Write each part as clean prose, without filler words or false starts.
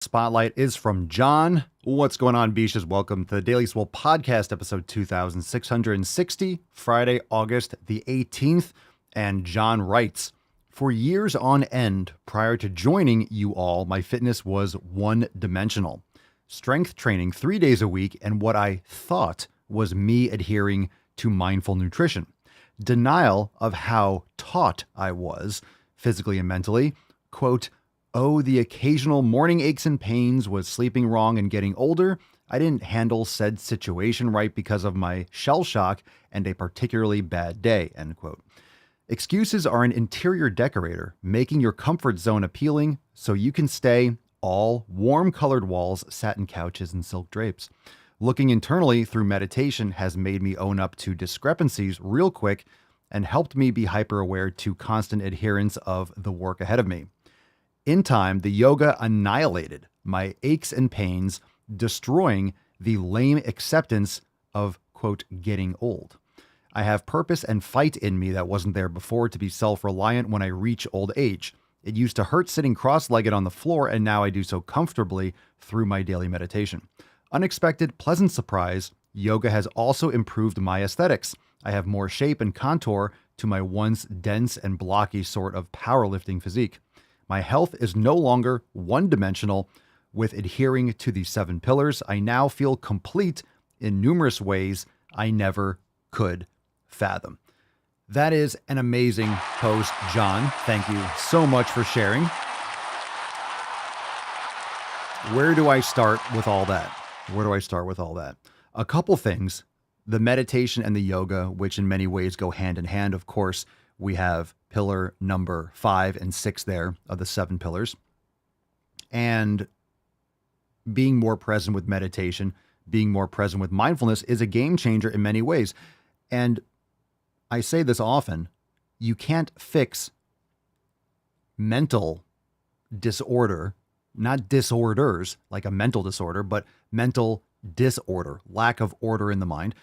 Spotlight is from John. What's going on, Beaches? Welcome to the Daily Swole podcast, episode 2660, Friday, August the 18th. And John writes, for years on end, prior to joining you all, my fitness was one-dimensional. Strength training 3 days a week and what I thought was me adhering to mindful nutrition. Denial of how taught I was, physically and mentally. Quote, oh, the occasional morning aches and pains was sleeping wrong and getting older. I didn't handle said situation right because of my shell shock and a particularly bad day, end quote. Excuses are an interior decorator, making your comfort zone appealing so you can stay all warm colored walls, satin couches, and silk drapes. Looking internally through meditation has made me own up to discrepancies real quick and helped me be hyper aware to constant adherence of the work ahead of me. In time, the yoga annihilated my aches and pains, destroying the lame acceptance of, quote, getting old. I have purpose and fight in me that wasn't there before to be self-reliant when I reach old age. It used to hurt sitting cross-legged on the floor, and now I do so comfortably through my daily meditation. Unexpected, pleasant surprise, yoga has also improved my aesthetics. I have more shape and contour to my once dense and blocky sort of powerlifting physique. My health is no longer one-dimensional. With adhering to the 7 pillars, I now feel complete in numerous ways I never could fathom. That is an amazing post, John. Thank you so much for sharing. Where do I start with all that? A couple things. The meditation and the yoga, which in many ways go hand in hand, of course. We have pillar number 5 and 6 there of the 7 pillars. And being more present with meditation, being more present with mindfulness is a game changer in many ways. And I say this often, you can't fix mental disorder, not disorders like a mental disorder, but mental disorder, lack of order in the mind.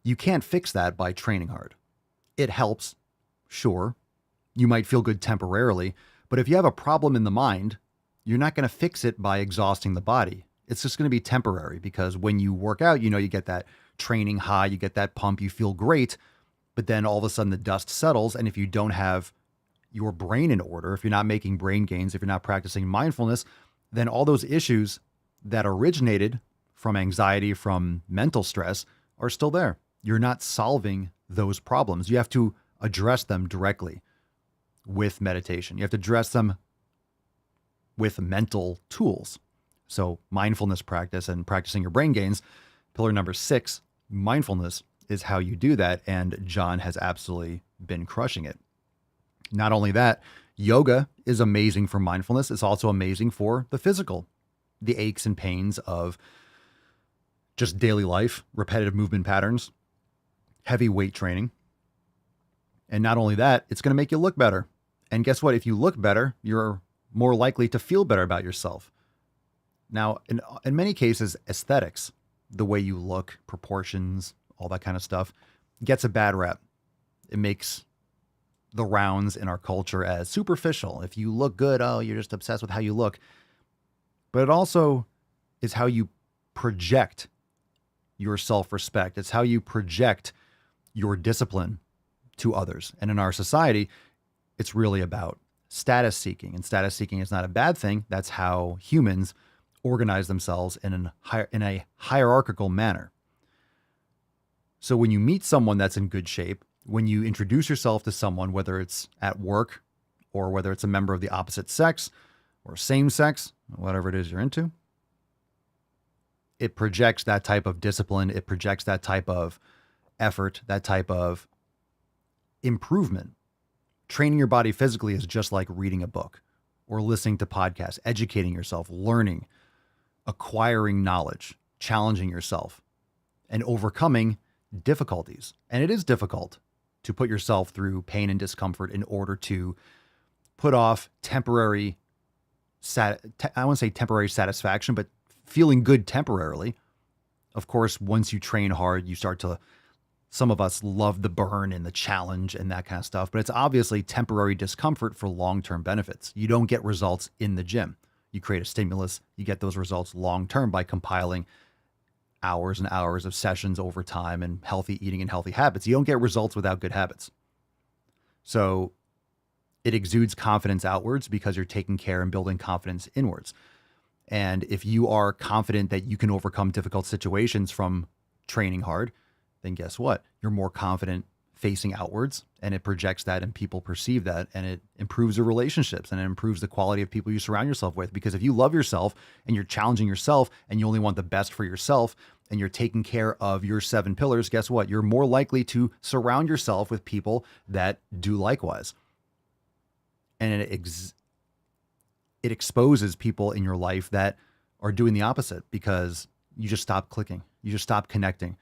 You can't fix that by training hard. It helps. Sure, you might feel good temporarily, but if you have a problem in the mind, you're not going to fix it by exhausting the body. It's just going to be temporary because when you work out, you get that training high, you get that pump, you feel great, but then all of a sudden the dust settles. And if you don't have your brain in order, if you're not making brain gains, if you're not practicing mindfulness, then all those issues that originated from anxiety, from mental stress are still there. You're not solving those problems. You have to address them directly with meditation. You have to address them with mental tools. So mindfulness practice and practicing your brain gains. Pillar number 6, mindfulness, is how you do that. And John has absolutely been crushing it. Not only that, yoga is amazing for mindfulness. It's also amazing for the physical, the aches and pains of just daily life, repetitive movement patterns, heavy weight training. And not only that, it's going to make you look better. And guess what? If you look better, you're more likely to feel better about yourself. Now, in many cases, aesthetics, the way you look, proportions, all that kind of stuff, gets a bad rep. It makes the rounds in our culture as superficial. If you look good, oh, you're just obsessed with how you look. But it also is how you project your self-respect. It's how you project your discipline to others. And in our society, it's really about status seeking. And status seeking is not a bad thing. That's how humans organize themselves in a hierarchical manner. So when you meet someone that's in good shape, when you introduce yourself to someone, whether it's at work or whether it's a member of the opposite sex or same sex, whatever it is you're into, it projects that type of discipline. It projects that type of effort, that type of improvement. Training your body physically is just like reading a book or listening to podcasts, educating yourself, learning, acquiring knowledge, challenging yourself, and overcoming difficulties. And it is difficult to put yourself through pain and discomfort in order to put off temporary, I won't say temporary satisfaction, but feeling good temporarily. Of course, once you train hard, you start to, some of us love the burn and the challenge and that kind of stuff, but it's obviously temporary discomfort for long-term benefits. You don't get results in the gym. You create a stimulus, you get those results long-term by compiling hours and hours of sessions over time and healthy eating and healthy habits. You don't get results without good habits. So it exudes confidence outwards because you're taking care and building confidence inwards. And if you are confident that you can overcome difficult situations from training hard, then guess what? You're more confident facing outwards, and it projects that and people perceive that, and it improves your relationships and it improves the quality of people you surround yourself with. Because if you love yourself and you're challenging yourself and you only want the best for yourself and you're taking care of your 7 pillars, guess what? You're more likely to surround yourself with people that do likewise. And it exposes people in your life that are doing the opposite because you just stop clicking. You just stop connecting.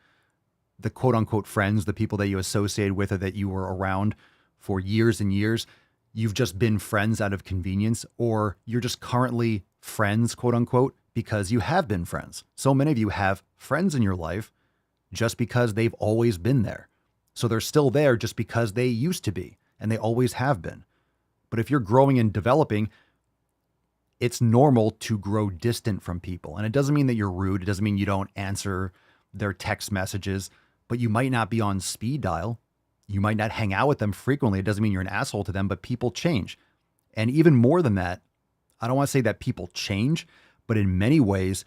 The quote unquote friends, the people that you associated with or that you were around for years and years, you've just been friends out of convenience, or you're just currently friends, quote unquote, because you have been friends. So many of you have friends in your life just because they've always been there. So they're still there just because they used to be and they always have been. But if you're growing and developing, it's normal to grow distant from people. And it doesn't mean that you're rude. It doesn't mean you don't answer their text messages, but you might not be on speed dial. You might not hang out with them frequently. It doesn't mean you're an asshole to them, but people change. And even more than that, I don't want to say that people change, but in many ways,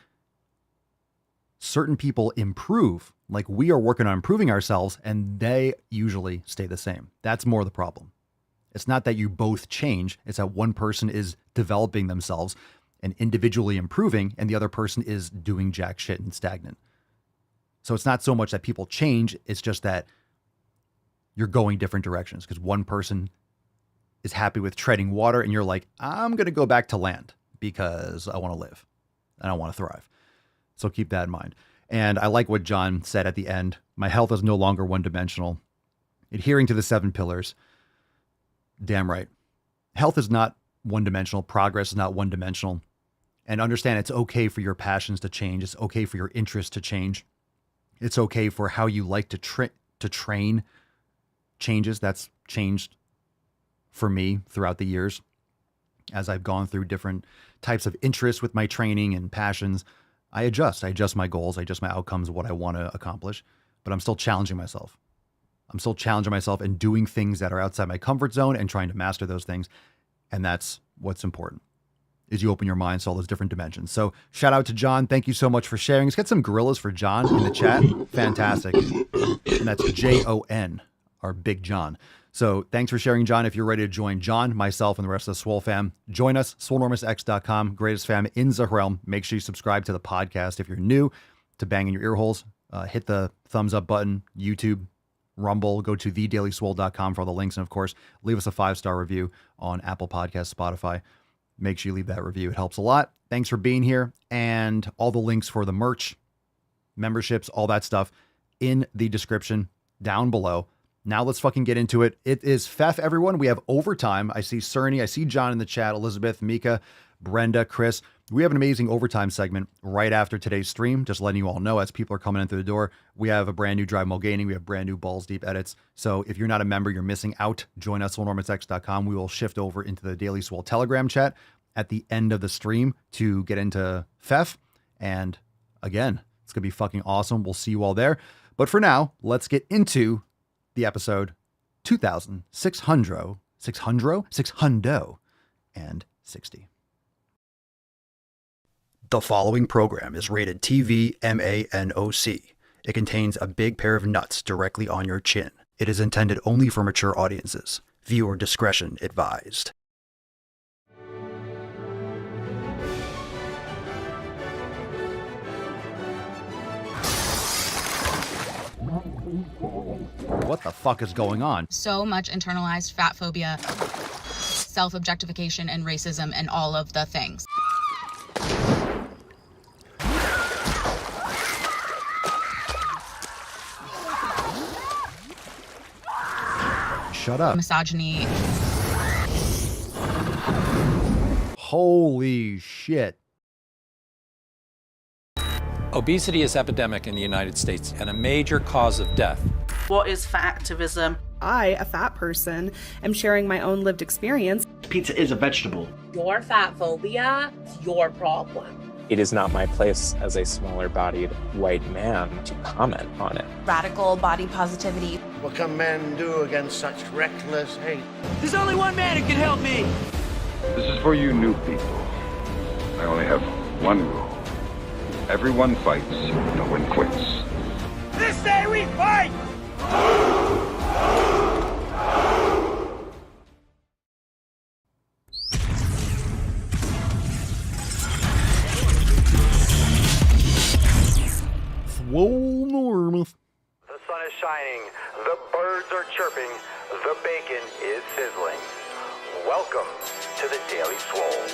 certain people improve. Like we are working on improving ourselves and they usually stay the same. That's more the problem. It's not that you both change. It's that one person is developing themselves and individually improving and the other person is doing jack shit and stagnant. So it's not so much that people change. It's just that you're going different directions because one person is happy with treading water and you're like, I'm going to go back to land because I want to live and I want to thrive. So keep that in mind. And I like what John said at the end. My health is no longer one-dimensional. Adhering to the 7 pillars. Damn right. Health is not one-dimensional. Progress is not one-dimensional. And understand it's okay for your passions to change. It's okay for your interests to change. It's okay for how you like to train changes. That's changed for me throughout the years as I've gone through different types of interests with my training and passions. I adjust my goals. I adjust my outcomes, what I want to accomplish, but I'm still challenging myself. I'm still challenging myself and doing things that are outside my comfort zone and trying to master those things. And that's what's important, is you open your mind to all those different dimensions. So shout out to John. Thank you so much for sharing. Let's get some gorillas for John in the chat. Fantastic. And that's Jon, our big John. So thanks for sharing, John. If you're ready to join John, myself, and the rest of the Swole fam, join us, swolenormousx.com, greatest fam in the realm. Make sure you subscribe to the podcast. If you're new to banging your ear holes, hit the thumbs up button, YouTube, Rumble, go to thedailyswole.com for all the links. And of course, leave us a 5-star review on Apple Podcasts, Spotify. Make sure you leave that review. It helps a lot. Thanks for being here. And all the links for the merch, memberships, all that stuff in the description down below. Now let's fucking get into it. It is FEF, everyone. We have overtime. I see Cerny. I see John in the chat, Elizabeth, Mika, Brenda, Chris. We have an amazing overtime segment right after today's stream. Just letting you all know as people are coming in through the door. We have a brand new Drive Mulgaining. We have brand new Balls Deep edits. So if you're not a member, you're missing out. Join us, swolenormousx.com. We will shift over into the Daily Swole Telegram chat at the end of the stream to get into FEF. And again, it's going to be fucking awesome. We'll see you all there. But for now, let's get into the episode 660. The following program is rated TV MANOC. It contains a big pair of nuts directly on your chin. It is intended only for mature audiences. Viewer discretion advised. What the fuck is going on? So much internalized fat phobia, self-objectification, and racism, and all of the things. Shut up. Misogyny. Holy shit. Obesity is epidemic in the United States and a major cause of death. What is fat activism? I, a fat person, am sharing my own lived experience. Pizza is a vegetable. Your fat phobia is your problem. It is not my place as a smaller-bodied white man to comment on it. Radical body positivity. What can men do against such reckless hate? There's only one man who can help me. This is for you new people. I only have one rule. Everyone fights, no one quits. This day we fight! Swole Normus. The sun is shining, the birds are chirping, the bacon is sizzling. Welcome to the Daily Swole.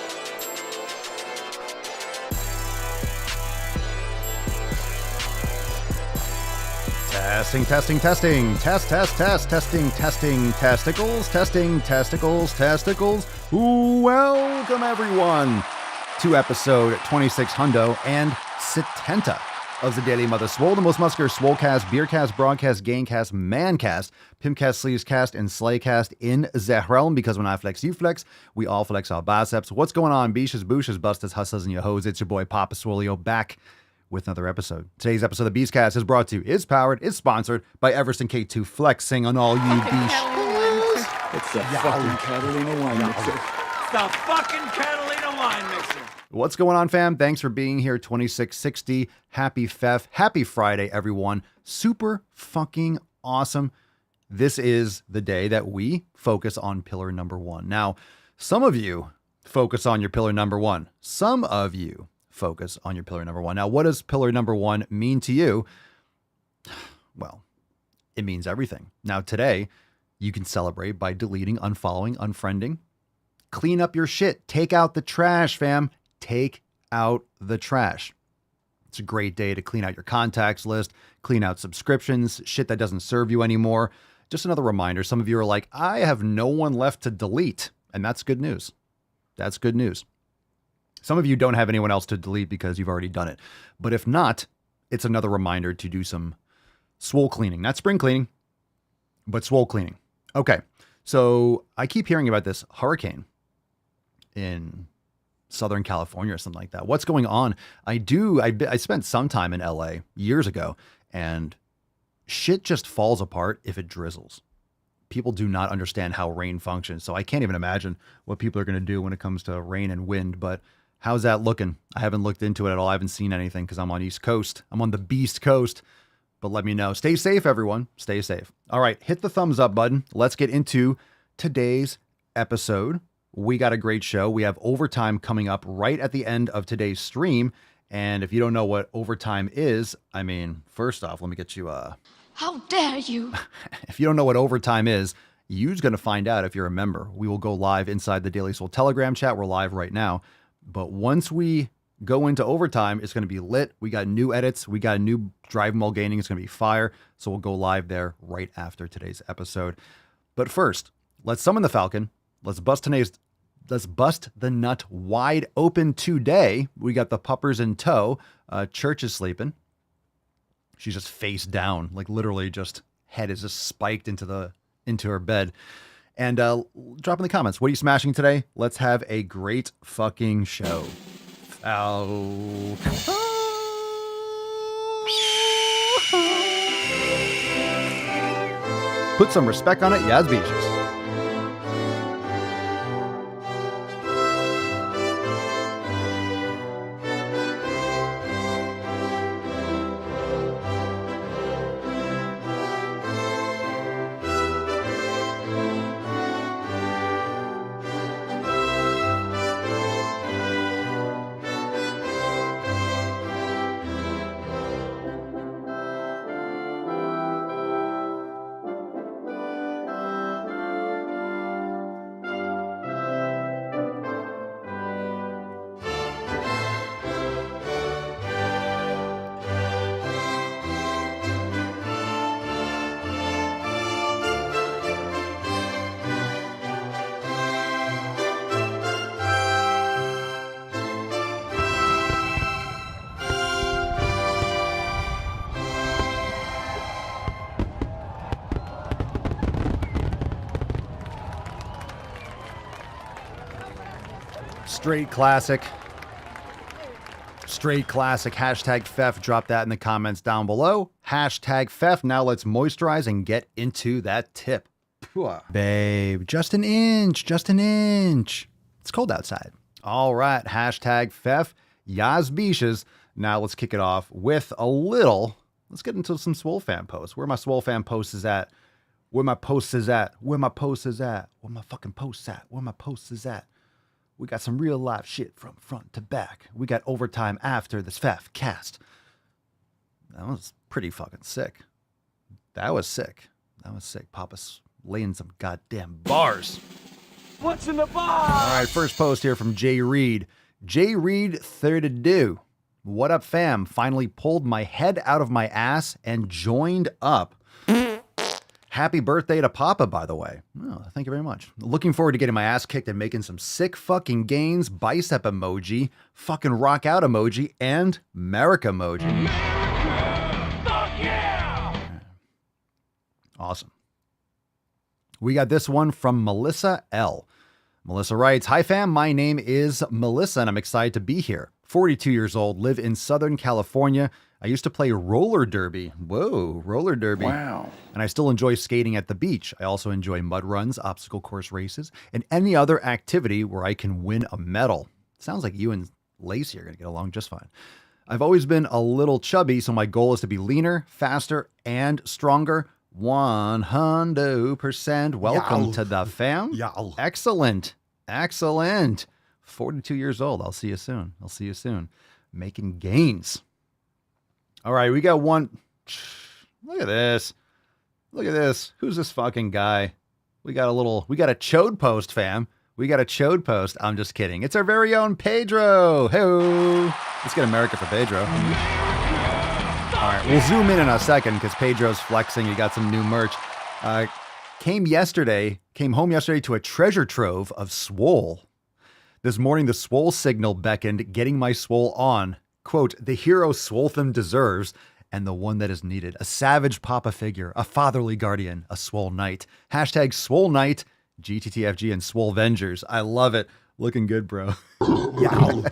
Testing, testing, testing. Test, test, test. Testing, testing. Testicles, testing, testicles, testicles. Welcome, everyone, to episode 26 Hundo and Setenta of the Daily Mother Swole, the most muscular Swolecast, Beercast, Broadcast, Gamecast, Mancast, Pimpcast, Sleevescast, and Slaycast in the realm, because when I flex, you flex. We all flex our biceps. What's going on, beaches, booshes, busters, hustlers, and your hoes? It's your boy, Papa Swolio, back with another episode. Today's episode of Beastcast is brought to you, is powered, is sponsored by Everest and K2 Flexing on all you beaches. It's the fucking Catalina wine mixer. It's the fucking Catalina wine mixer. What's going on, fam? Thanks for being here. 2660. Happy Fef. Happy Friday, everyone. Super fucking awesome. This is the day that we focus on pillar number one. Now, some of you focus on your pillar number one. Some of you focus on your pillar number one. Now, what does pillar number one mean to you? Well, it means everything. Now, today, you can celebrate by deleting, unfollowing, unfriending. Clean up your shit. Take out the trash, fam. Take out the trash. It's a great day to clean out your contacts list, clean out subscriptions, shit that doesn't serve you anymore. Just another reminder. Some of you are like, I have no one left to delete. And that's good news. That's good news. Some of you don't have anyone else to delete because you've already done it. But if not, it's another reminder to do some swole cleaning. Not spring cleaning, but swole cleaning. Okay, so I keep hearing about this hurricane in Southern California or something like that. What's going on? I spent some time in LA years ago, and shit just falls apart if it drizzles. People do not understand how rain functions, so I can't even imagine what people are going to do when it comes to rain and wind, but how's that looking? I haven't looked into it at all. I haven't seen anything because I'm on East Coast. I'm on the Beast Coast. But let me know. Stay safe, everyone. Stay safe. All right, hit the thumbs up button. Let's get into today's episode. We got a great show. We have overtime coming up right at the end of today's stream. And if you don't know what overtime is, I mean, first off, let me get you How dare you? If you don't know what overtime is, you're going to find out if you're a member. We will go live inside the Daily Swole Telegram chat. We're live right now. But once we go into overtime, it's going to be lit. We got new edits. We got a new Drive Mulgaining. It's going to be fire. So we'll go live there right after today's episode. But first, let's summon the Falcon. Let's bust the nut wide open today. We got the puppers in tow. Church is sleeping. She's just face down, like literally just head is just spiked into her bed. And drop in the comments, what are you smashing today? Let's have a great fucking show. Put some respect on it, Yaz Beaches. Straight classic. Straight classic. Hashtag Fef. Drop that in the comments down below. Hashtag Fef. Now let's moisturize and get into that tip. Babe, just an inch. Just an inch. It's cold outside. All right. Hashtag Fef. Yas Beaches. Now let's kick it off with a little. Let's get into some Swole fan posts. Where my Swole fan posts is at. Where my posts is at. Where my posts is at. Where my fucking posts at. Where my posts is at. We got some real life shit from front to back. We got overtime after this Fef cast. That was pretty fucking sick. That was sick. That was sick. Papa's laying some goddamn bars. What's in the box? All right, first post here from Jay Reed. Jay Reed 32. What up, fam? Finally pulled my head out of my ass and joined up. Happy birthday to Papa, by the way. Oh, thank you very much. Looking forward to getting my ass kicked and making some sick fucking gains. Bicep emoji, fucking rock out emoji, and America emoji. America! Fuck yeah! Awesome. We got this one from Melissa L. Melissa writes, "Hi fam, my name is Melissa and I'm excited to be here. 42 years old, live in Southern California. I used to play roller derby." Whoa, roller derby. Wow. "And I still enjoy skating at the beach. I also enjoy mud runs, obstacle course races, and any other activity where I can win a medal." Sounds like you and Lacey are going to get along just fine. "I've always been a little chubby, so my goal is to be leaner, faster, and stronger. 100%. Welcome Yow. to the fam." Yow. Excellent. Excellent. 42 years old. I'll see you soon. I'll see you soon. Making gains. All right, we got one. Look at this. Look at this. Who's this fucking guy? We got a chode post, fam. We got a chode post. I'm just kidding. It's our very own Pedro. Hey, let's get America for Pedro. All right, we'll zoom in a second because Pedro's flexing. He got some new merch. Came home yesterday to a treasure trove of Swole. This morning, the Swole signal beckoned, getting my Swole on. Quote, "The hero Swoletham deserves, and the one that is needed. A savage Papa figure, a fatherly guardian, a Swole knight. Hashtag Swole Knight, GTTFG, and Swole Vengers." I love it. Looking good, bro. Yow.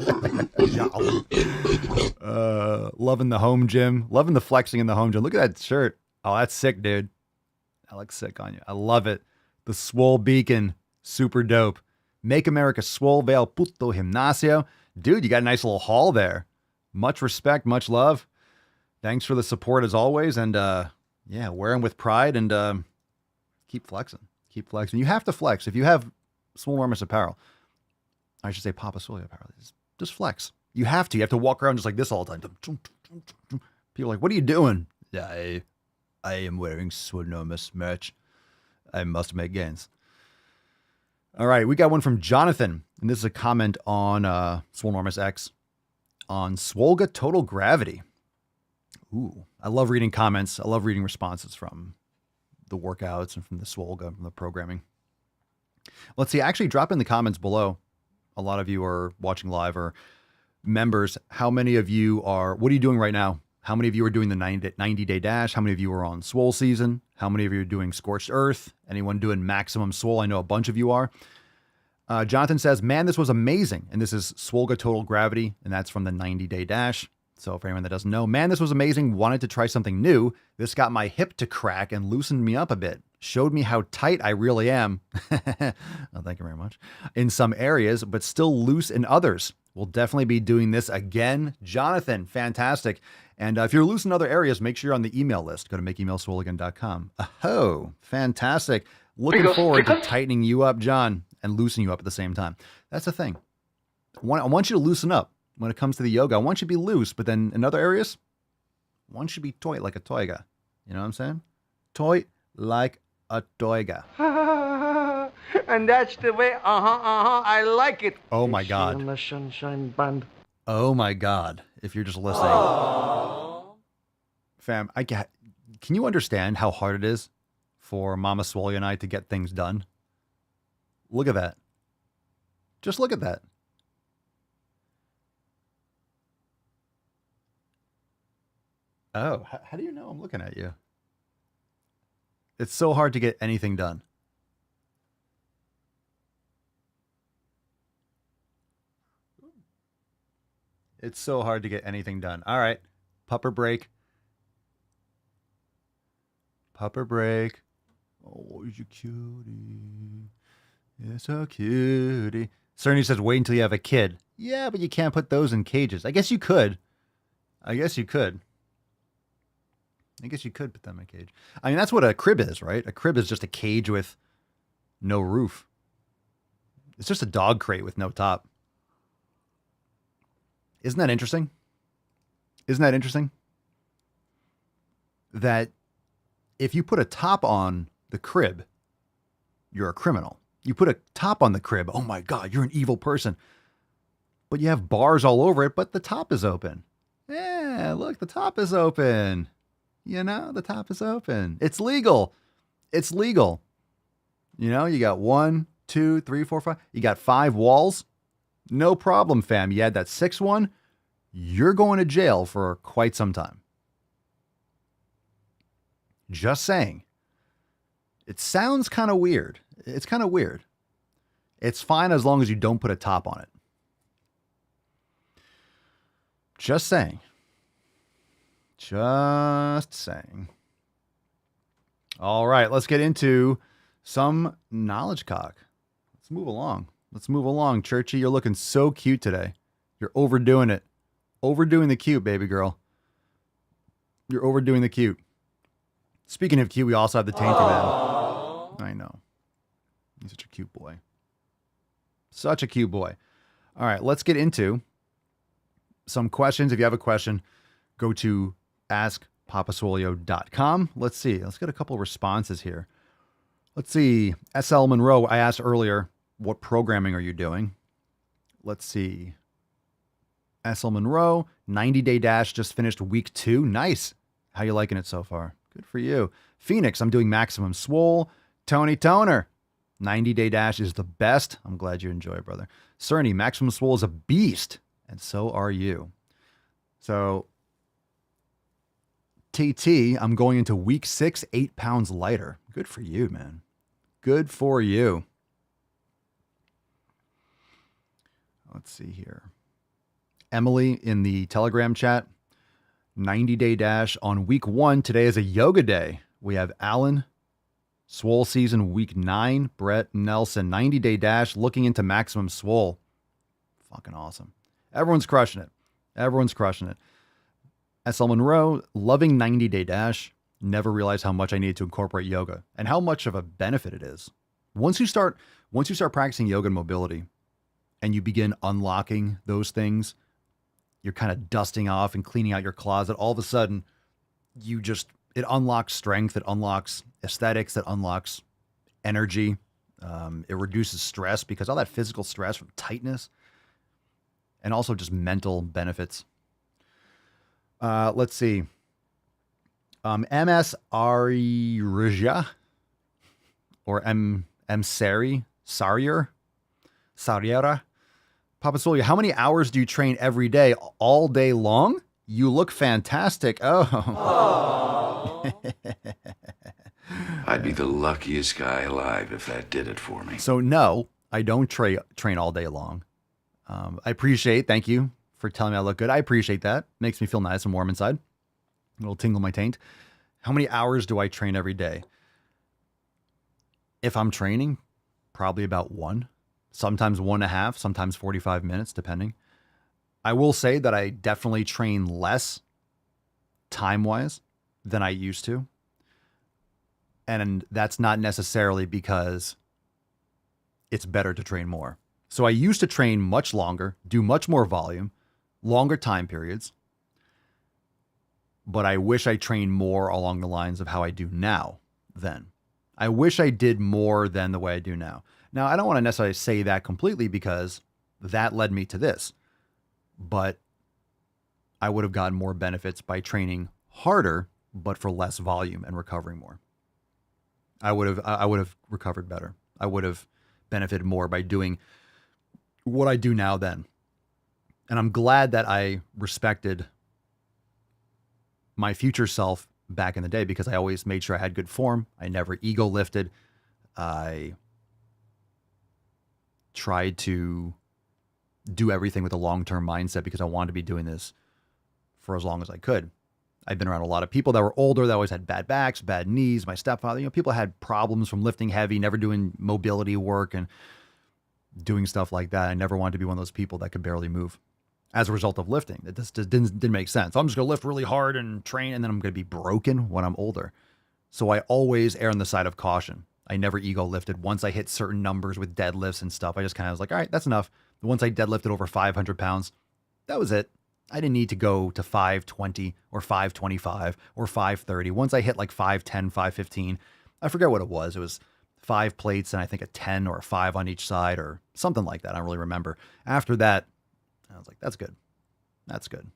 Yow. Loving the home gym. Loving the flexing in the home gym. Look at that shirt. Oh, that's sick, dude. That looks sick on you. I love it. The Swole beacon. Super dope. Make America Swole Vale Puto Gimnasio. Dude, you got a nice little haul there. Much respect, much love. Thanks for the support as always. And yeah, wear them with pride and keep flexing. Keep flexing. You have to flex. If you have Swole Enormous apparel, I should say Papa Swole apparel, just flex. You have to. You have to walk around just like this all the time. People are like, "What are you doing?" "Yeah, I am wearing Swole Enormous merch. I must make gains." All right, we got one from Jonathan, and this is a comment on Swole Enormous X on Swolga Total Gravity. Ooh, I love reading comments. I love reading responses from the workouts and from the Swolga, from the programming. Let's see, actually drop in the comments below. A lot of you are watching live or members. How many of you what are you doing right now? How many of you are doing the 90-day dash? How many of you are on Swole season? How many of you are doing Scorched Earth? Anyone doing maximum Swole? I know a bunch of you are. Jonathan says, "Man, this was amazing." And this is Swolga Total Gravity, and that's from the 90-day dash. So for anyone that doesn't know, "Man, this was amazing. Wanted to try something new. This got my hip to crack and loosened me up a bit. Showed me how tight I really am." Oh, thank you very much. "In some areas, but still loose in others. We'll definitely be doing this again." Jonathan, fantastic. And if you're loose in other areas, make sure you're on the email list. Go to makeemailswoleagain.com. Oh, fantastic. Looking forward to tightening you up, John, and loosening you up at the same time. That's the thing. I want you to loosen up when it comes to the yoga. I want you to be loose, but then in other areas, I want you to be toy like a toiga. You know what I'm saying? Toy like a toiga. And that's the way, I like it. Oh my God. On the Sunshine Band. Oh my God. If you're just listening. Fam, can you understand how hard it is for Mama Swole and I to get things done? Look at that. Just look at that. Oh, how do you know I'm looking at you? It's so hard to get anything done. It's so hard to get anything done. All right. Pupper break. Pupper break. Oh, you cutie. You're so cutie. Cerny says, wait until you have a kid. Yeah, but you can't put those in cages. I guess you could. I guess you could put them in a cage. I mean, that's what a crib is, right? A crib is just a cage with no roof. It's just a dog crate with no top. Isn't that interesting? Isn't that interesting? That if you put a top on the crib, you're a criminal. You put a top on the crib, oh my God, you're an evil person. But you have bars all over it, but the top is open. Yeah, look, the top is open. You know, the top is open. It's legal. It's legal. You know, you got 1, 2, 3, 4, 5. You got 5 walls. No problem, fam. You add that 6th one, you're going to jail for quite some time. Just saying. It sounds kind of weird. It's kind of weird. It's fine as long as you don't put a top on it. Just saying. Just saying. All right, let's get into some knowledge cock. Let's move along. Let's move along. Churchy, you're looking so cute today. You're overdoing it. Overdoing the cute, baby girl. You're overdoing the cute. Speaking of cute, we also have the Tainter Man. I know. He's such a cute boy. Such a cute boy. All right, let's get into some questions. If you have a question, go to askpapaswolio.com. Let's see. Let's get a couple of responses here. Let's see. SL Monroe, I asked earlier, what programming are you doing? Let's see. SL Monroe, 90-day dash, just finished week 2. Nice. How you liking it so far? Good for you. Phoenix, I'm doing maximum swole. Tony Toner, 90-day dash is the best. I'm glad you enjoy it, brother. Cerny, maximum swole is a beast. And so are you. So, TT, I'm going into week 6, 8 pounds lighter. Good for you, man. Good for you. Let's see here. Emily in the Telegram chat, 90-day dash on week 1. Today is a yoga day. We have Alan, swole season week 9. Brett Nelson, 90-day dash, looking into maximum swole. Fucking awesome. Everyone's crushing it. Everyone's crushing it. SL Monroe, loving 90-day dash. Never realized how much I needed to incorporate yoga and how much of a benefit it is. Once you start practicing yoga and mobility and you begin unlocking those things, you're kind of dusting off and cleaning out your closet. All of a sudden, it unlocks strength. It unlocks aesthetics. It unlocks energy. It reduces stress because all that physical stress from tightness and also just mental benefits. Let's see. MS Arija or M Sari Sarier Sariera. Papa Solia, how many hours do you train every day? All day long? You look fantastic. Oh. I'd be the luckiest guy alive if that did it for me. So no, I don't train all day long. I appreciate, thank you for telling me I look good. I appreciate that. Makes me feel nice and warm inside. A little tingle in my taint. How many hours do I train every day? If I'm training, probably about 1. Sometimes 1.5, sometimes 45 minutes, depending. I will say that I definitely train less time-wise than I used to. And that's not necessarily because it's better to train more. So I used to train much longer, do much more volume, longer time periods. But I wish I trained more along the lines of how I do now then. I wish I did more than the way I do now. Now, I don't want to necessarily say that completely because that led me to this. But I would have gotten more benefits by training harder, but for less volume and recovering more. I would have recovered better. I would have benefited more by doing what I do now then. And I'm glad that I respected my future self back in the day because I always made sure I had good form. I never ego lifted. I tried to do everything with a long-term mindset because I wanted to be doing this for as long as I could. I've been around a lot of people that were older that always had bad backs, bad knees. My stepfather, people had problems from lifting heavy, never doing mobility work and doing stuff like that. I never wanted to be one of those people that could barely move as a result of lifting. That just didn't make sense. I'm just going to lift really hard and train, and then I'm going to be broken when I'm older. So I always err on the side of caution. I never ego lifted. Once I hit certain numbers with deadlifts and stuff, I just kind of was like, all right, that's enough. Once I deadlifted over 500 pounds, that was it. I didn't need to go to 520 or 525 or 530. Once I hit like 510, 515, I forget what it was. It was 5 plates and I think a 10 or a 5 on each side or something like that. I don't really remember. After that, I was like, that's good. That's good.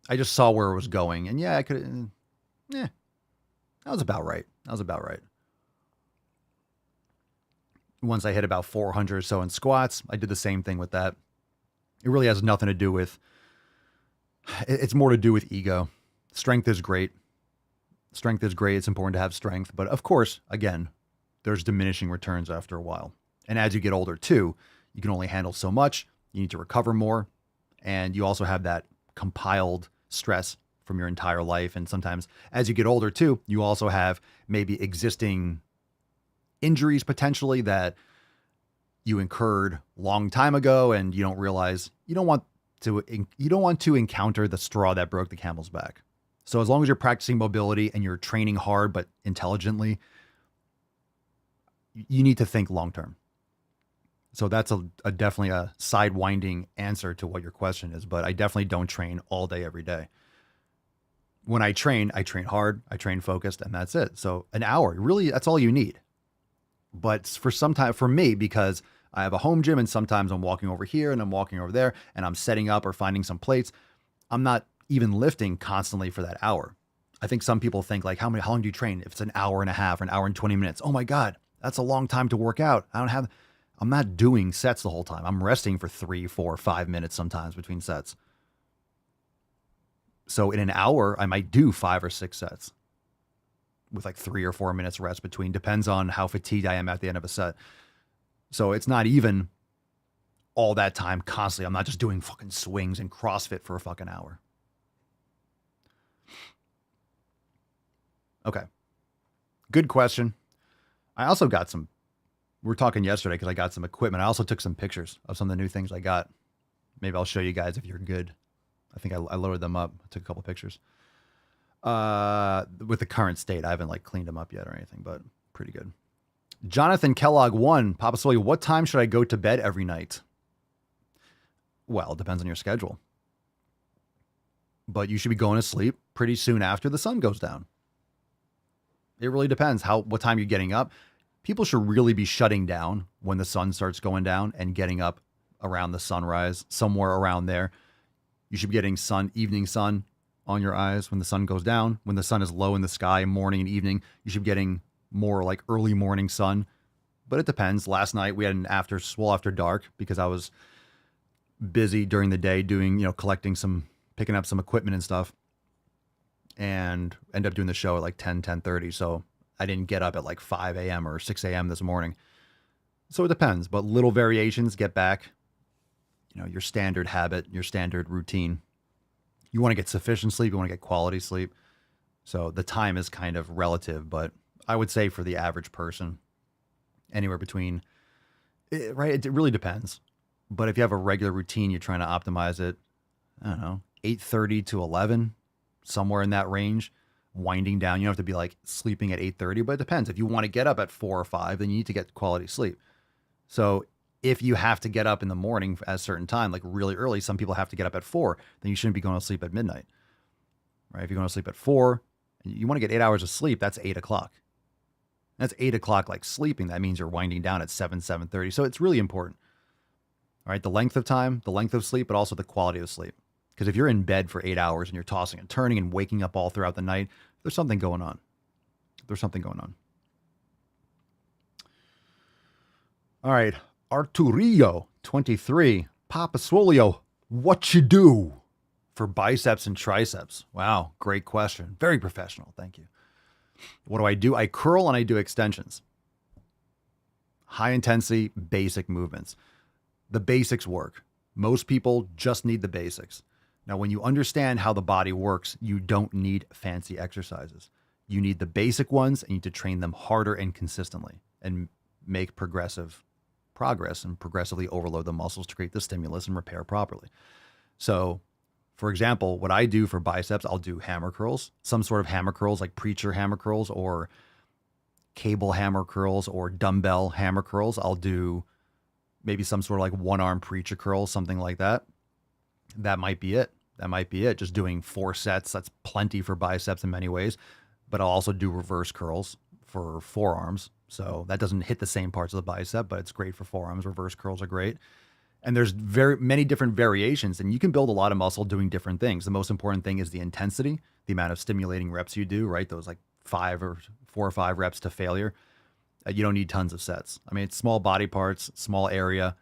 I just saw where it was going. And yeah, I could, that was about right. That was about right. Once I hit about 400 or so in squats, I did the same thing with that. It really has nothing to do with, it's more to do with ego. Strength is great. Strength is great. It's important to have strength. But of course, again, there's diminishing returns after a while. And as you get older too, you can only handle so much. You need to recover more. And you also have that compiled stress from your entire life. And sometimes as you get older too, you also have maybe existing injuries potentially that you incurred long time ago and you don't realize you don't want to encounter the straw that broke the camel's back. So as long as you're practicing mobility and you're training hard but intelligently, you need to think long term. So that's a definitely a sidewinding answer to what your question is, but I definitely don't train all day every day. When I train hard, I train focused, and that's it. So an hour, really, that's all you need. But for me, because I have a home gym and sometimes I'm walking over here and I'm walking over there and I'm setting up or finding some plates, I'm not even lifting constantly for that hour. I think some people think like, how long do you train? If it's an hour and a half or an hour and 20 minutes, oh my God, that's a long time to work out. I'm not doing sets the whole time. I'm resting for 3, 4, 5 minutes sometimes between sets. So in an hour, I might do 5 or 6 sets with like 3 or 4 minutes rest between, depends on how fatigued I am at the end of a set. So it's not even all that time constantly. I'm not just doing fucking swings and CrossFit for a fucking hour. Okay. Good question. I also got we were talking yesterday because I got some equipment. I also took some pictures of some of the new things I got. Maybe I'll show you guys if you're good. I think I loaded them up. I took a couple pictures. With the current state, I haven't like cleaned them up yet or anything, but pretty good. Jonathan Kellogg 1, Papa Swole, what time should I go to bed every night? Well, it depends on your schedule. But you should be going to sleep pretty soon after the sun goes down. It really depends what time you're getting up. People should really be shutting down when the sun starts going down and getting up around the sunrise, somewhere around there. You should be getting evening sun on your eyes when the sun goes down. When the sun is low in the sky, morning and evening, you should be getting more like early morning sun. But it depends. Last night we had an after dark because I was busy during the day doing, picking up some equipment and stuff, and end up doing the show at like 10:30. So I didn't get up at like 5 a.m. or 6 a.m. this morning. So it depends, but little variations get back, your standard habit, your standard routine. You want to get sufficient sleep. You want to get quality sleep. So the time is kind of relative, but I would say for the average person, anywhere between, right? It really depends. But if you have a regular routine, you're trying to optimize it, I don't know, 8:30 to 11, somewhere in that range, winding down. You don't have to be like sleeping at 8:30, but it depends. If you want to get up at 4 or 5, then you need to get quality sleep. So if you have to get up in the morning at a certain time, like really early, some people have to get up at 4, then you shouldn't be going to sleep at midnight, right? If you're going to sleep at 4, and you want to get 8 hours of sleep, that's 8 o'clock. That's 8 o'clock like sleeping. That means you're winding down at 7:30. So it's really important. All right, the length of time, the length of sleep, but also the quality of sleep. Because if you're in bed for 8 hours and you're tossing and turning and waking up all throughout the night, there's something going on. There's something going on. All right, Arturillo 23, Papa Swolio, what you do for biceps and triceps? Wow, great question. Very professional. Thank you. What do? I curl and I do extensions. High intensity, basic movements. The basics work. Most people just need the basics. Now, when you understand how the body works, you don't need fancy exercises. You need the basic ones, and you need to train them harder and consistently and make progressive progress and progressively overload the muscles to create the stimulus and repair properly. So, for example, what I do for biceps, I'll do hammer curls, some sort of hammer curls like preacher hammer curls or cable hammer curls or dumbbell hammer curls. I'll do maybe some sort of like one-arm preacher curl, something like that. That might be it. Just doing 4 sets. That's plenty for biceps in many ways. But I'll also do reverse curls for forearms. So that doesn't hit the same parts of the bicep, but it's great for forearms. Reverse curls are great. And there's very many different variations, and you can build a lot of muscle doing different things. The most important thing is the intensity, the amount of stimulating reps you do, right? Those like 4 or 5 reps to failure. You don't need tons of sets. I mean, it's small body parts, small area.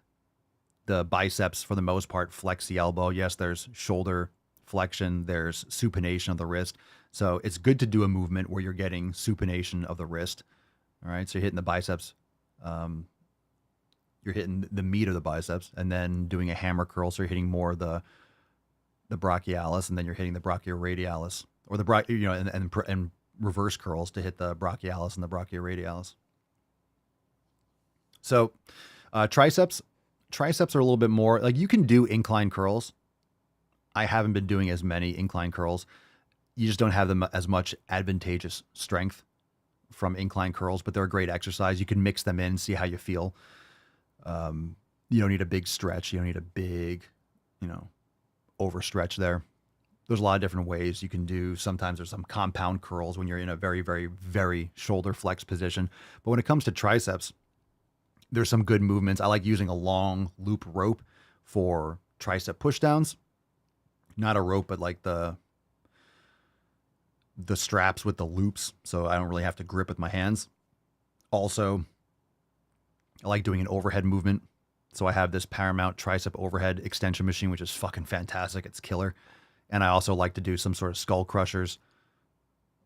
The biceps, for the most part, flex the elbow. Yes, there's shoulder flexion. There's supination of the wrist. So it's good to do a movement where you're getting supination of the wrist. All right, so you're hitting the biceps. You're hitting the meat of the biceps, and then doing a hammer curl. So you're hitting more the brachialis, and then you're hitting the brachioradialis, or and reverse curls to hit the brachialis and the brachioradialis. So triceps are a little bit more like you can do incline curls. I haven't been doing as many incline curls. You just don't have them as much advantageous strength from incline curls, but they're a great exercise. You can mix them in, see how you feel. You don't need a big stretch. You don't need a big, overstretch there. There's a lot of different ways you can do. Sometimes there's some compound curls when you're in a very, very, very shoulder flex position. But when it comes to triceps, there's some good movements. I like using a long loop rope for tricep pushdowns. Not a rope, but like the straps with the loops, so I don't really have to grip with my hands. Also, I like doing an overhead movement. So I have this Paramount tricep overhead extension machine, which is fucking fantastic. It's killer. And I also like to do some sort of skull crushers,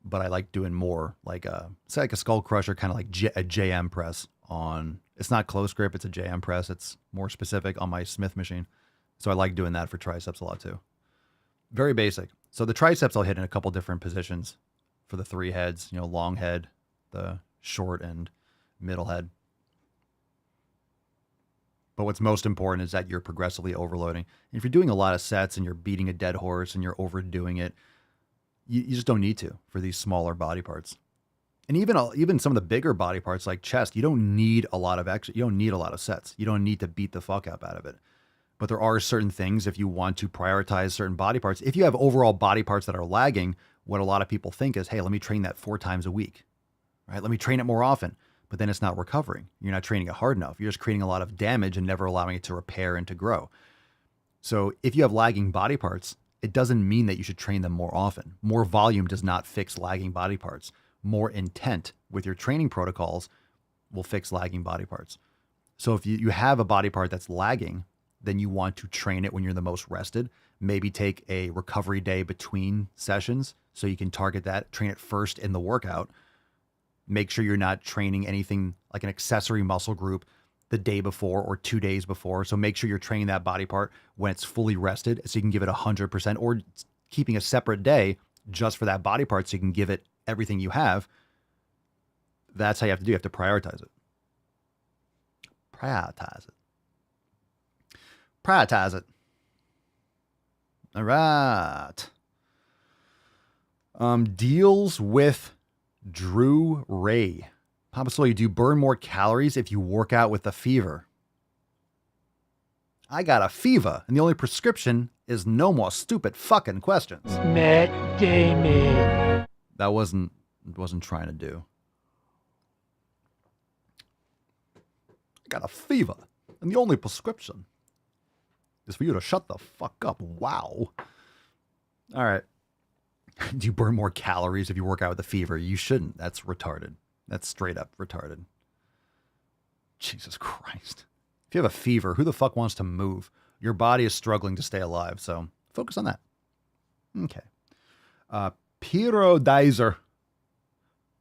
but I like doing more like a skull crusher, kind of like a JM press on, it's not close grip, it's a JM press. It's more specific on my Smith machine. So I like doing that for triceps a lot too. Very basic. So the triceps I'll hit in a couple different positions for the 3 heads, long head, the short and middle head. But what's most important is that you're progressively overloading. And if you're doing a lot of sets and you're beating a dead horse and you're overdoing it, you just don't need to for these smaller body parts. And even some of the bigger body parts like chest, you don't need a lot of you don't need a lot of sets. You don't need to beat the fuck up out of it. But there are certain things, if you want to prioritize certain body parts, if you have overall body parts that are lagging, what a lot of people think is, hey, let me train that 4 times a week, right? Let me train it more often. But then it's not recovering. You're not training it hard enough. You're just creating a lot of damage and never allowing it to repair and to grow. So if you have lagging body parts, it doesn't mean that you should train them more often. More volume does not fix lagging body parts. More intent with your training protocols will fix lagging body parts. So if you have a body part that's lagging, then you want to train it when you're the most rested. Maybe take a recovery day between sessions so you can target that, train it first in the workout. Make sure you're not training anything like an accessory muscle group the day before or 2 days before. So make sure you're training that body part when it's fully rested so you can give it 100%, or keeping a separate day just for that body part so you can give it everything you have. That's how you have to do. You have to prioritize it. Prioritize it. All right. Deals with Drew Ray. Papa Swole, do you burn more calories if you work out with a fever? I got a fever, and the only prescription is no more stupid fucking questions. Matt Damon. That wasn't trying to do. I got a fever, and the only prescription is for you to shut the fuck up. Wow. All right. Do you burn more calories if you work out with a fever? You shouldn't. That's retarded. That's straight up retarded. Jesus Christ. If you have a fever, who the fuck wants to move? Your body is struggling to stay alive, so focus on that. Okay. Piero Dizer.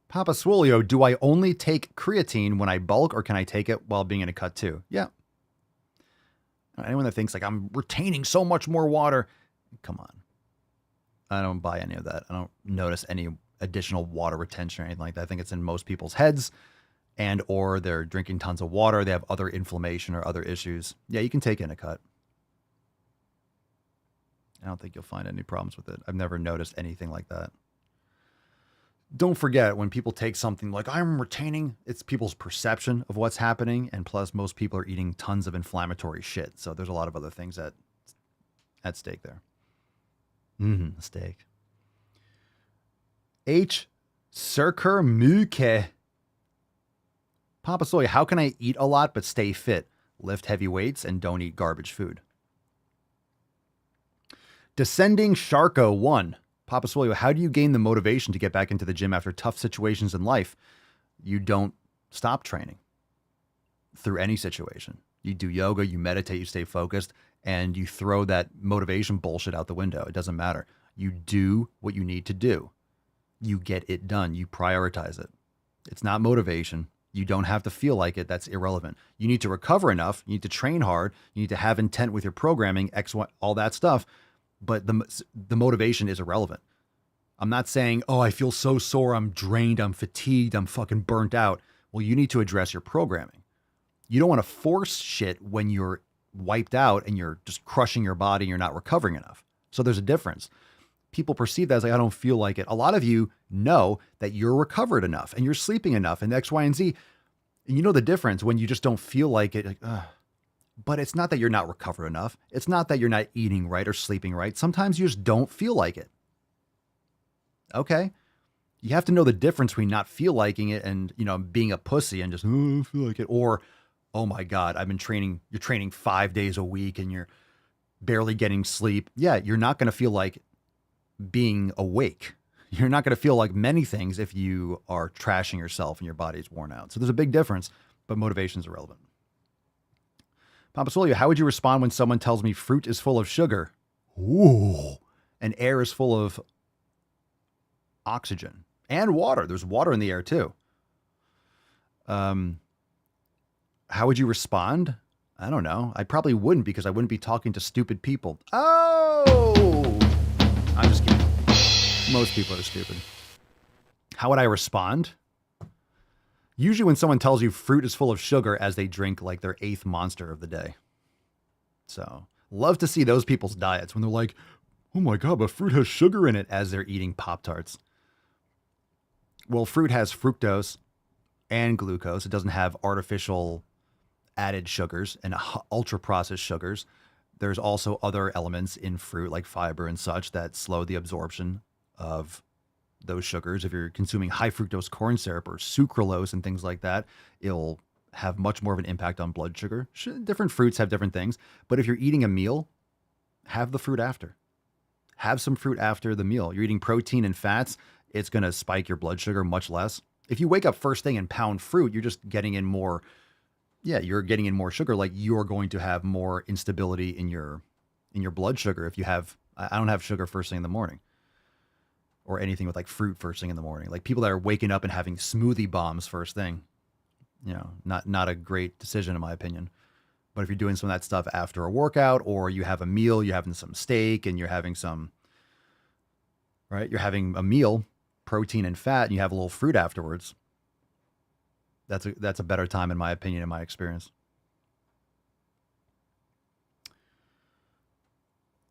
Papa Swolio, do I only take creatine when I bulk, or can I take it while being in a cut too? Yeah. Anyone that thinks like I'm retaining so much more water, come on. I don't buy any of that. I don't notice any additional water retention or anything like that. I think it's in most people's heads, and or they're drinking tons of water. They have other inflammation or other issues. Yeah, you can take in a cut. I don't think you'll find any problems with it. I've never noticed anything like that. Don't forget, when people take something like I'm retaining, it's people's perception of what's happening. And plus, most people are eating tons of inflammatory shit. So there's a lot of other things at stake there. Steak. H. Circer Muke. Papa Soy, how can I eat a lot but stay fit? Lift heavy weights and don't eat garbage food. Descending Sharko 1. Papa Swolio, how do you gain the motivation to get back into the gym after tough situations in life? You don't stop training through any situation. You do yoga, you meditate, you stay focused, and you throw that motivation bullshit out the window. It doesn't matter. You do what you need to do. You get it done. You prioritize it. It's not motivation. You don't have to feel like it. That's irrelevant. You need to recover enough. You need to train hard. You need to have intent with your programming, X, Y, all that stuff. But the motivation is irrelevant. I'm not saying, oh, I feel so sore, I'm drained, I'm fatigued, I'm fucking burnt out. Well, you need to address your programming. You don't want to force shit when you're wiped out and you're just crushing your body and you're not recovering enough. So there's a difference. People perceive that as like, I don't feel like it. A lot of you know that you're recovered enough and you're sleeping enough and X, Y, and Z. And you know the difference when you just don't feel like it. Like, ugh. But it's not that you're not recovered enough. It's not that you're not eating right or sleeping right. Sometimes you just don't feel like it. Okay. You have to know the difference between not feel liking it and, being a pussy and just, oh, I don't feel like it. Or, oh my God, I've been training. You're training 5 days a week and you're barely getting sleep. Yeah. You're not going to feel like being awake. You're not going to feel like many things if you are trashing yourself and your body's worn out. So there's a big difference, but motivation is irrelevant. Papa Solio, how would you respond when someone tells me fruit is full of sugar? Ooh. And air is full of oxygen and water. There's water in the air too. How would you respond? I don't know. I probably wouldn't because I wouldn't be talking to stupid people. Oh, I'm just kidding. Most people are stupid. How would I respond? Usually when someone tells you fruit is full of sugar as they drink like their 8th monster of the day. So love to see those people's diets when they're like, oh my God, but fruit has sugar in it as they're eating Pop-Tarts. Well, fruit has fructose and glucose. It doesn't have artificial added sugars and ultra processed sugars. There's also other elements in fruit like fiber and such that slow the absorption of those sugars. If you're consuming high fructose corn syrup or sucralose and things like that, it'll have much more of an impact on blood sugar. Different fruits have different things, but if you're eating a meal, have the fruit after. Have some fruit after the meal. You're eating protein and fats, it's going to spike your blood sugar much less. If you wake up first thing and pound fruit, you're just getting in more, you're getting in more sugar. Like you're going to have more instability in your blood sugar if you have, I don't have sugar first thing in the morning. Or anything with like fruit first thing in the morning. Like people that are waking up and having smoothie bombs first thing, not a great decision in my opinion. But if you're doing some of that stuff after a workout or you have a meal, you're having some steak and you're having you're having a meal, protein and fat, and you have a little fruit afterwards. That's a better time in my opinion, in my experience.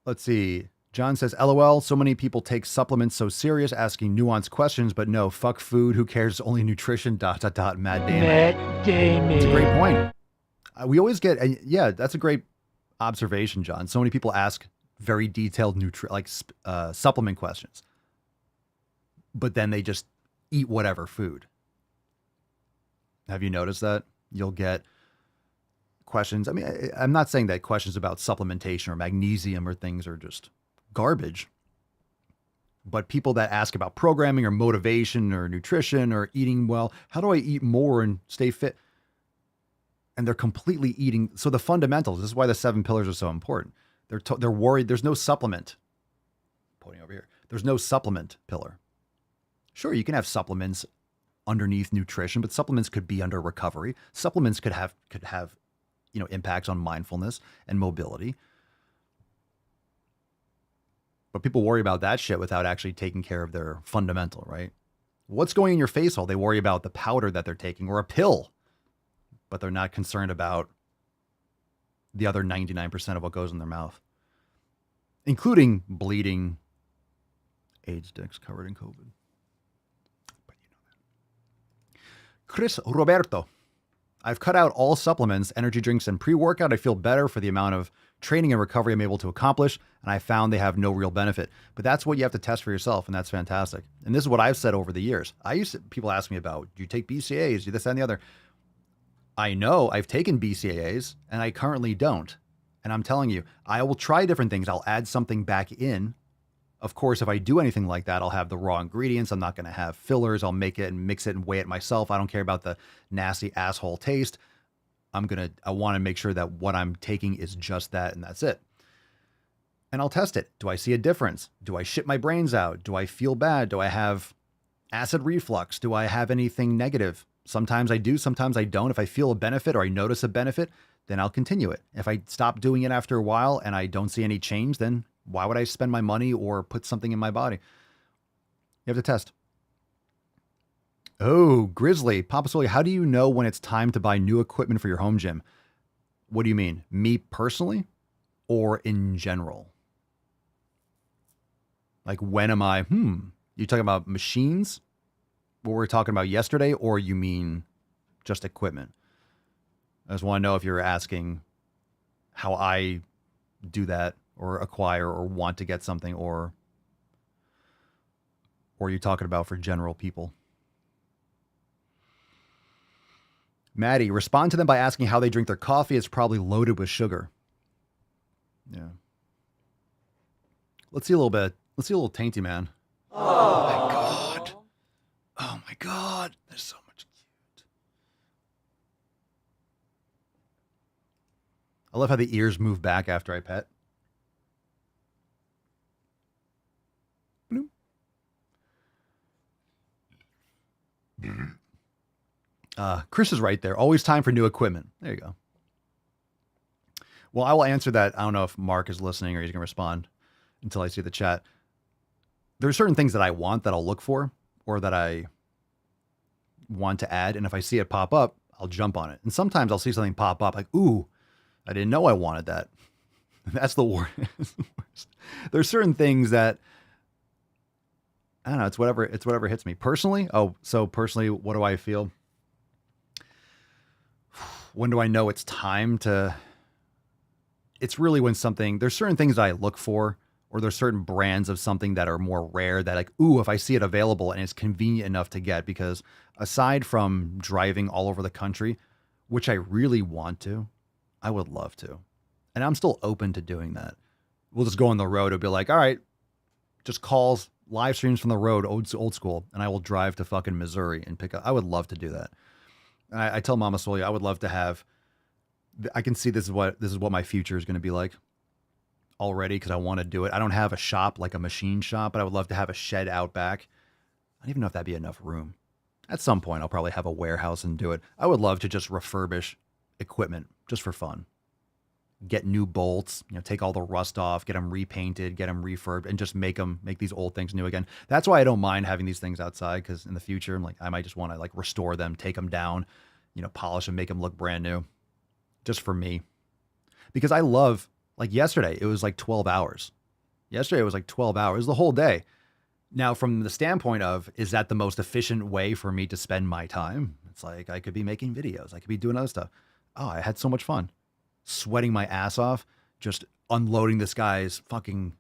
Let's see. John says, LOL, so many people take supplements so serious, asking nuanced questions, but no, fuck food. Who cares? Only nutrition, ... Matt Damon. Matt Damon. It's a great point. We always get, that's a great observation, John. So many people ask very detailed supplement questions, but then they just eat whatever food. Have you noticed that? You'll get questions. I mean, I'm not saying that questions about supplementation or magnesium or things are just garbage, but people that ask about programming or motivation or nutrition or eating well, how do I eat more and stay fit? And they're completely eating. So the fundamentals, this is why the 7 pillars are so important. They're worried. There's no supplement. Pointing over here. There's no supplement pillar. Sure, you can have supplements underneath nutrition, but supplements could be under recovery. Supplements could have impacts on mindfulness and mobility. But people worry about that shit without actually taking care of their fundamental, right? What's going in your face hole? They worry about the powder that they're taking or a pill, but they're not concerned about the other 99% of what goes in their mouth, including bleeding AIDS dicks covered in COVID. But you know that. Chris Roberto. I've cut out all supplements, energy drinks, and pre-workout. I feel better for the amount of training and recovery I'm able to accomplish, and I found they have no real benefit. But that's what you have to test for yourself, and that's fantastic. And this is what I've said over the years. People ask me about, do you take BCAAs, do this, that, and the other? I know I've taken BCAAs, and I currently don't. And I'm telling you, I will try different things. I'll add something back in. Of course, if I do anything like that, I'll have the raw ingredients. I'm not going to have fillers. I'll make it and mix it and weigh it myself. I don't care about the nasty asshole taste. I want to make sure that what I'm taking is just that, and that's it. And I'll test it. Do I see a difference? Do I shit my brains out? Do I feel bad? Do I have acid reflux? Do I have anything negative? Sometimes I do, sometimes I don't. If I feel a benefit or I notice a benefit, then I'll continue it. If I stop doing it after a while and I don't see any change, then why would I spend my money or put something in my body? You have to test. Oh, Grizzly. Papa Swole, how do you know when it's time to buy new equipment for your home gym? What do you mean? Me personally or in general? Like when am I, you talking about machines? What we were talking about yesterday, or you mean just equipment? I just want to know if you're asking how I do that or acquire or want to get something, or are you talking about for general people? Maddie, respond to them by asking how they drink their coffee. It's probably loaded with sugar. Yeah. Let's see a little bit. Let's see a little tainty man. Oh my God. Oh my God. There's so much cute. I love how the ears move back after I pet. Chris is right there. Always time for new equipment. There you go. Well, I will answer that. I don't know if Mark is listening or he's going to respond until I see the chat. There are certain things that I want that I'll look for or that I want to add. And if I see it pop up, I'll jump on it. And sometimes I'll see something pop up like, ooh, I didn't know I wanted that. That's the worst. There's certain things that, I don't know, it's whatever hits me. Personally, personally, what do I feel? When do I know it's time to... It's really when there's certain things I look for, or there's certain brands of something that are more rare that like, ooh, if I see it available and it's convenient enough to get, because aside from driving all over the country, which I really want to, I would love to. And I'm still open to doing that. We'll just go on the road. It'll be like, all right, just calls, live streams from the road, old school. And I will drive to fucking Missouri and pick up. I would love to do that. I tell Mama Solia, I would love to have, I can see this is what my future is going to be like already, because I want to do it. I don't have a shop, like a machine shop, but I would love to have a shed out back. I don't even know if that'd be enough room. At some point, I'll probably have a warehouse and do it. I would love to just refurbish equipment just for fun. Get new bolts, take all the rust off, get them repainted, get them refurbed, and just make these old things new again. That's why I don't mind having these things outside, because in the future, I might just want to restore them, take them down, polish them, make them look brand new, just for me. Because I love, yesterday, it was 12 hours. Yesterday, it was 12 hours, the whole day. Now, from the standpoint of, is that the most efficient way for me to spend my time? It's like, I could be making videos. I could be doing other stuff. Oh, I had so much fun. Sweating my ass off, just unloading this guy's fucking...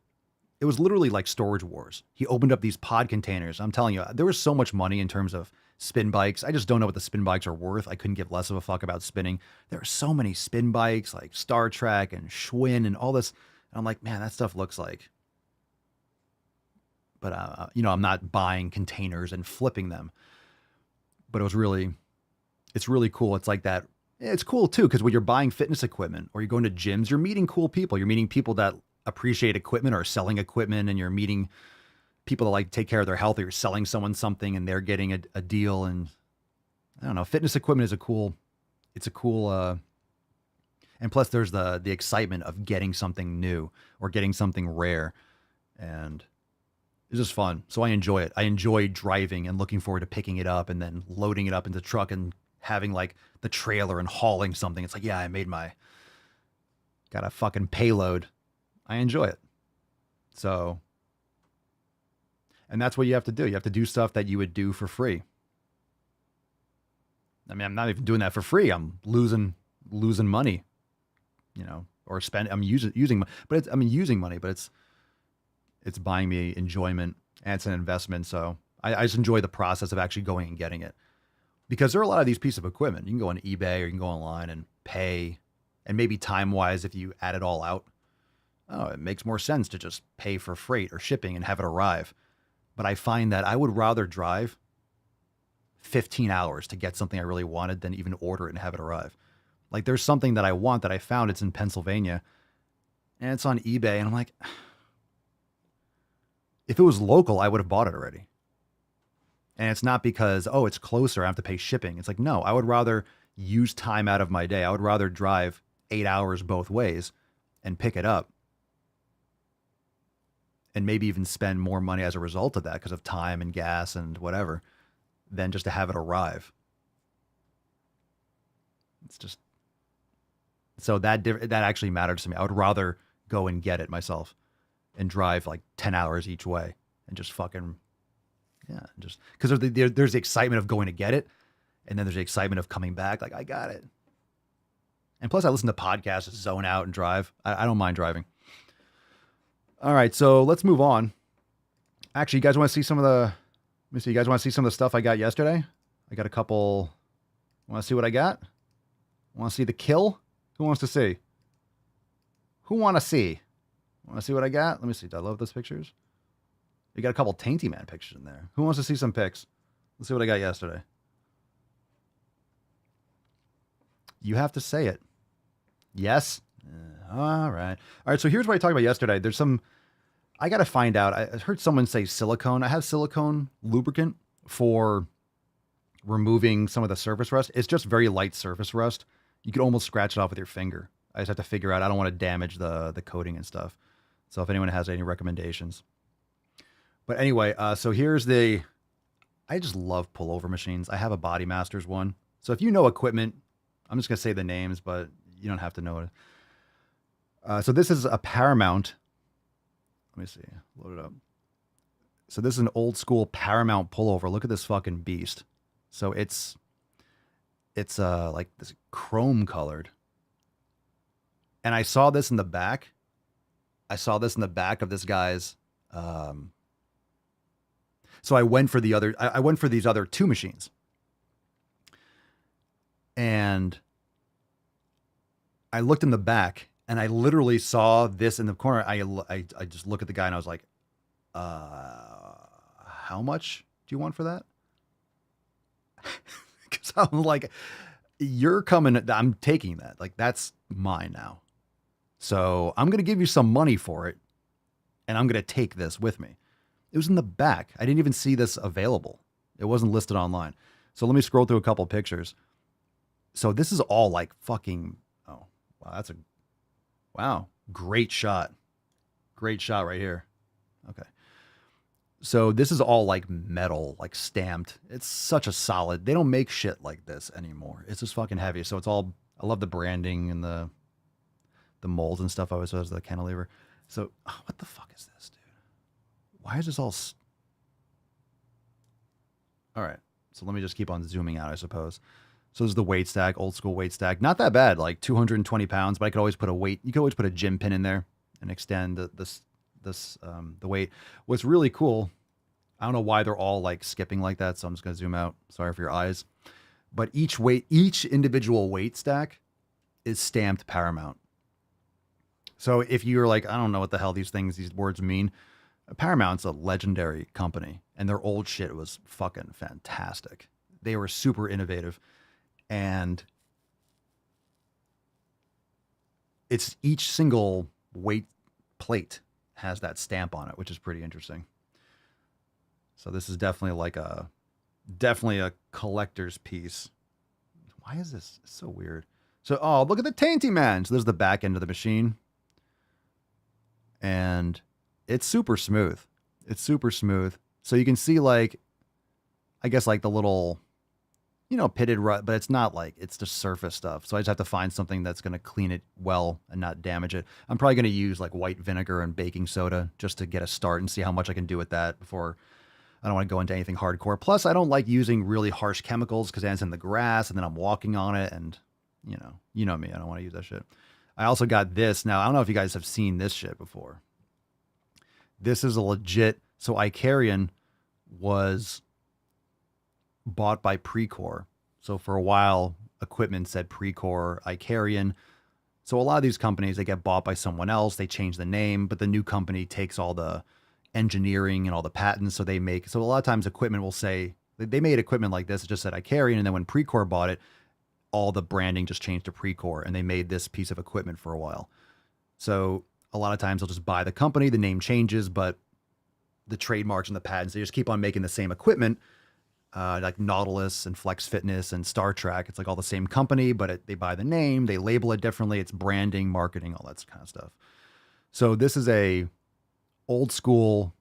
It was literally like Storage Wars. He opened up these pod containers. I'm telling you, there was so much money in terms of spin bikes. I just don't know what the spin bikes are worth. I couldn't give less of a fuck about spinning. There are so many spin bikes, like Star Trek and Schwinn and all this. And I'm like, man, that stuff looks like... But, I'm not buying containers and flipping them. But it's really cool. It's like that. It's cool too, because when you're buying fitness equipment or you're going to gyms, you're meeting cool people. You're meeting people that appreciate equipment or selling equipment, and you're meeting people that take care of their health, or you're selling someone something and they're getting a deal. And I don't know, fitness equipment is it's a cool And plus there's the excitement of getting something new or getting something rare. And it's just fun. So I enjoy it. I enjoy driving and looking forward to picking it up and then loading it up into the truck and having like the trailer and hauling something. It's like, yeah, got a fucking payload. I enjoy it. So, and that's what you have to do. You have to do stuff that you would do for free. I mean, I'm not even doing that for free. I'm losing money, or I'm using, but I'm using money, but it's buying me enjoyment and it's an investment. So I just enjoy the process of actually going and getting it, because there are a lot of these pieces of equipment. You can go on eBay or you can go online and pay, and maybe time wise, if you add it all out, it makes more sense to just pay for freight or shipping and have it arrive. But I find that I would rather drive 15 hours to get something I really wanted than even order it and have it arrive. Like there's something that I want that I found, it's in Pennsylvania and it's on eBay. And I'm like, if it was local, I would have bought it already. And it's not because, it's closer, I have to pay shipping. It's like, no, I would rather use time out of my day. I would rather drive 8 hours both ways and pick it up. And maybe even spend more money as a result of that because of time and gas and whatever, than just to have it arrive. It's just, so that actually matters to me. I would rather go and get it myself and drive like 10 hours each way and just fucking, just because there's the excitement of going to get it. And then there's the excitement of coming back. Like, I got it. And plus I listen to podcasts, zone out and drive. I don't mind driving. All right. So let's move on. Actually, you guys want to see some of the, you guys want to see some of the stuff I got yesterday? I got a couple. Want to see what I got? Want to see the kill? Who wants to see? Who want to see? Want to see what I got? Let me see. Do I love those pictures? You got a couple Tainty Man pictures in there. Who wants to see some pics? Let's see what I got yesterday. You have to say it. Yes? All right. All right. So here's what I talked about yesterday. I got to find out. I heard someone say silicone. I have silicone lubricant for removing some of the surface rust. It's just very light surface rust. You could almost scratch it off with your finger. I just have to figure out, I don't want to damage the coating and stuff. So if anyone has any recommendations. But anyway, so here's I just love pullover machines. I have a Body Masters one. So if you know equipment, I'm just going to say the names, but you don't have to know it. So this is a Paramount. Let me see. Load it up. So this is an old school Paramount pullover. Look at this fucking beast. So it's like this chrome colored. And I saw this in the back. I saw this in the back of this guy's. So I went for I went for these other two machines. And I looked in the back and I literally saw this in the corner. I just look at the guy and I was like, how much do you want for that? Because I'm like, you're coming, I'm taking that. Like, that's mine now. So I'm going to give you some money for it. And I'm going to take this with me. It was in the back. I didn't even see this available. It wasn't listed online. So let me scroll through a couple pictures. So this is all like fucking, oh, wow. Wow. Great shot. Great shot right here. Okay. So this is all like metal, like stamped. It's such a solid, they don't make shit like this anymore. It's just fucking heavy. So it's all, I love the branding and the molds and stuff. I always was the cantilever. So what the fuck is this, dude? Why is this all? All right. So let me just keep on zooming out, I suppose. So this is the weight stack, old school weight stack. Not that bad, like 220 pounds, but I could always put you could always put a gym pin in there and extend the weight. What's really cool, I don't know why they're all like skipping like that, so I'm just going to zoom out. Sorry for your eyes. But each individual weight stack is stamped Paramount. So if you're like, I don't know what the hell these words mean, Paramount's a legendary company, and their old shit was fucking fantastic. They were super innovative, and it's each single weight plate has that stamp on it, which is pretty interesting. So this is definitely a collector's piece. Why is this so weird? So, oh, look at the Tainty Man. So there's the back end of the machine. And it's super smooth. It's super smooth. So you can see like, I guess like the little, pitted rut, but it's not like, it's just surface stuff. So I just have to find something that's going to clean it well and not damage it. I'm probably going to use like white vinegar and baking soda just to get a start and see how much I can do with that before I don't want to go into anything hardcore. Plus, I don't like using really harsh chemicals because then it's in the grass and then I'm walking on it and, you know me. I don't want to use that shit. I also got this. Now, I don't know if you guys have seen this shit before. This is a legit. So Icarian was bought by Precor. So for a while, equipment said Precor, Icarian. So a lot of these companies, they get bought by someone else. They change the name, but the new company takes all the engineering and all the patents. So a lot of times equipment will say, they made equipment like this. It just said Icarian. And then when Precor bought it, all the branding just changed to Precor and they made this piece of equipment for a while. So a lot of times they'll just buy the company, the name changes, but the trademarks and the patents, they just keep on making the same equipment, like Nautilus and Flex Fitness and Star Trek. It's like all the same company, but they buy the name, they label it differently. It's branding, marketing, all that kind of stuff. So this is a old school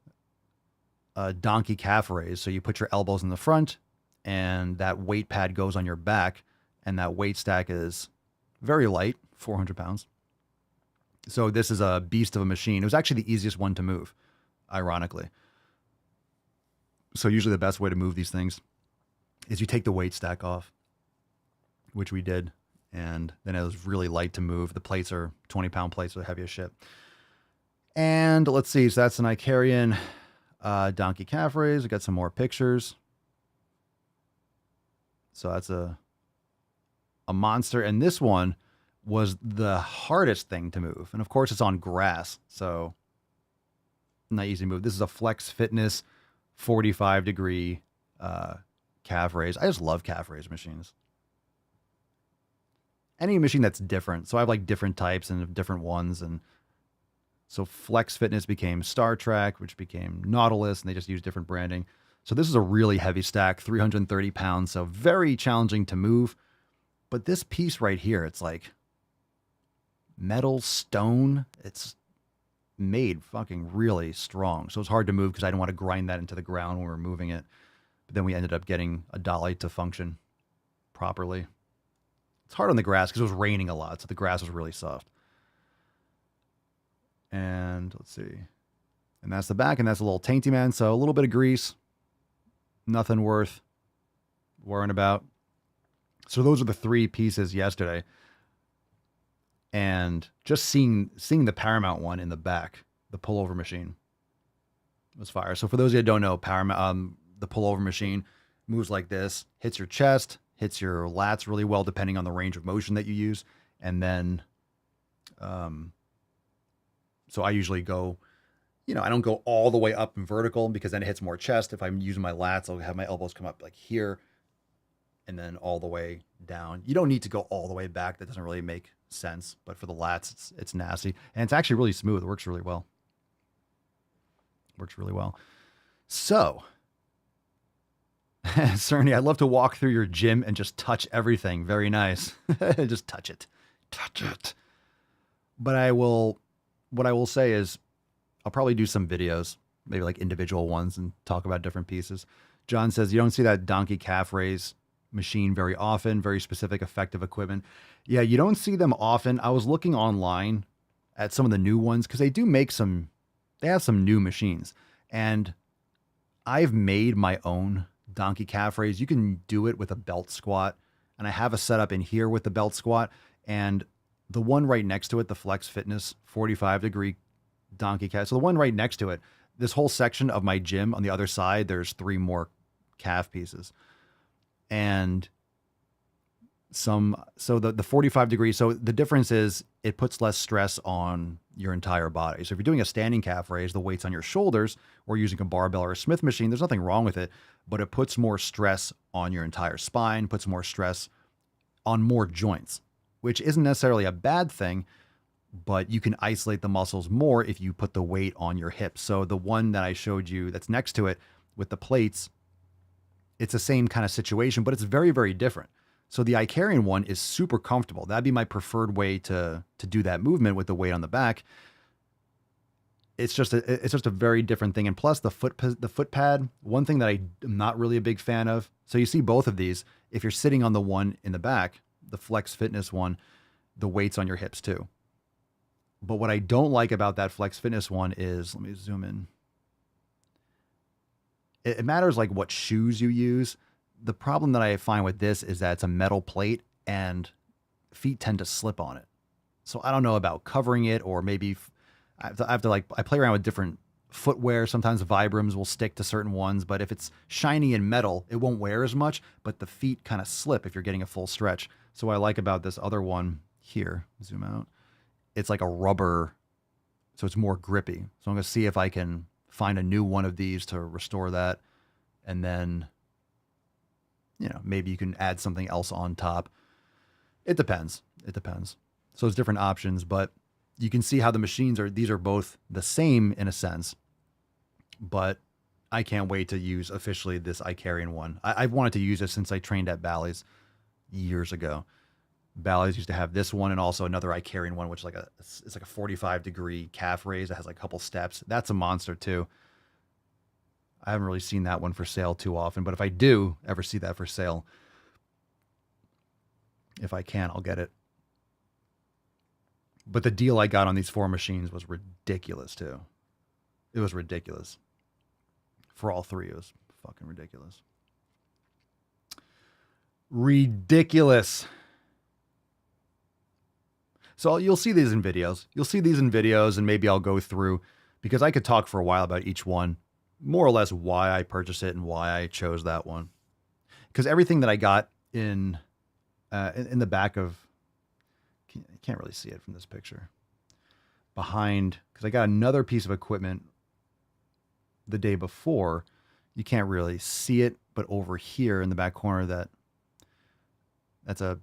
donkey calf raise. So you put your elbows in the front and that weight pad goes on your back and that weight stack is very light, 400 pounds. So this is a beast of a machine. It was actually the easiest one to move, ironically. So usually the best way to move these things is you take the weight stack off, which we did. And then it was really light to move. The plates are 20-pound plates, so heavy as shit. And let's see. So that's an Icarian donkey calf raise. We got some more pictures. So that's a monster. And this one was the hardest thing to move. And of course it's on grass. So not easy to move. This is a Flex Fitness 45-degree calf raise. I just love calf raise machines. Any machine that's different. So I have like different types and different ones. And so Flex Fitness became Star Trek, which became Nautilus, and they just use different branding. So this is a really heavy stack, 330 pounds. So very challenging to move. But this piece right here, it's like metal, stone. It's made fucking really strong. So it's hard to move because I didn't want to grind that into the ground when we were moving it. But then we ended up getting a dolly to function properly. It's hard on the grass because it was raining a lot. So the grass was really soft. And let's see. And that's the back. And that's a little Tainty Man. So a little bit of grease. Nothing worth worrying about. So those are the three pieces yesterday. And just seeing the Paramount one in the back, the pullover machine, was fire. So for those of you that don't know, Paramount, the pullover machine moves like this, hits your chest, hits your lats really well, depending on the range of motion that you use. And then, so I usually go, I don't go all the way up and vertical because then it hits more chest. If I'm using my lats, I'll have my elbows come up like here and then all the way down. You don't need to go all the way back. That doesn't really make sense, but for the lats, it's nasty. And it's actually really smooth. It works really well. So, Cerny, I'd love to walk through your gym and just touch everything. Very nice. Just touch it. But what I will say is I'll probably do some videos, maybe like individual ones, and talk about different pieces. John says, you don't see that donkey calf raise machine very often, very specific, effective equipment. Yeah, you don't see them often. I was looking online at some of the new ones because they have some new machines. And I've made my own donkey calf raise. You can do it with a belt squat. And I have a setup in here with the belt squat. And the one right next to it, the Flex Fitness 45-degree donkey calf. So the one right next to it, this whole section of my gym on the other side, there's 3 more calf pieces. And so the 45 degrees, so the difference is it puts less stress on your entire body. So if you're doing a standing calf raise, the weight's on your shoulders, or using a barbell or a Smith machine, there's nothing wrong with it, but it puts more stress on your entire spine, puts more stress on more joints, which isn't necessarily a bad thing, but you can isolate the muscles more if you put the weight on your hips. So the one that I showed you that's next to it with the plates, it's the same kind of situation, but it's very, very different. So the Icarian one is super comfortable. That'd be my preferred way to do that movement with the weight on the back. It's just a very different thing. And plus the foot pad, one thing that I'm not really a big fan of. So you see both of these, if you're sitting on the one in the back, the Flex Fitness one, the weight's on your hips too. But what I don't like about that Flex Fitness one is, let me zoom in. It matters like what shoes you use. The problem that I find with this is that it's a metal plate and feet tend to slip on it. So I don't know about covering it, or maybe I have to I play around with different footwear. Sometimes Vibrams will stick to certain ones, but if it's shiny and metal, it won't wear as much, but the feet kind of slip if you're getting a full stretch. So what I like about this other one here, zoom out, it's like a rubber, so it's more grippy. So I'm going to see if I can find a new one of these to restore that. And then, maybe you can add something else on top. It depends. So there's different options, but you can see how the machines these are both the same in a sense, but I can't wait to use officially this Icarian one. I've wanted to use it since I trained at Bally's years ago. Bally's used to have this one and also another Icarian one, which is it's like a 45-degree calf raise. It has like a couple steps. That's a monster too. I haven't really seen that one for sale too often, but if I do ever see that for sale, if I can, I'll get it. But the deal I got on these 4 machines was ridiculous too. It was ridiculous. For all 3, it was fucking ridiculous. Ridiculous. So you'll see these in videos. And maybe I'll go through, because I could talk for a while about each one, more or less why I purchased it and why I chose that one. Because everything that I got in the back of, you can't really see it from this picture, behind, because I got another piece of equipment the day before. You can't really see it, but over here in the back corner, that's a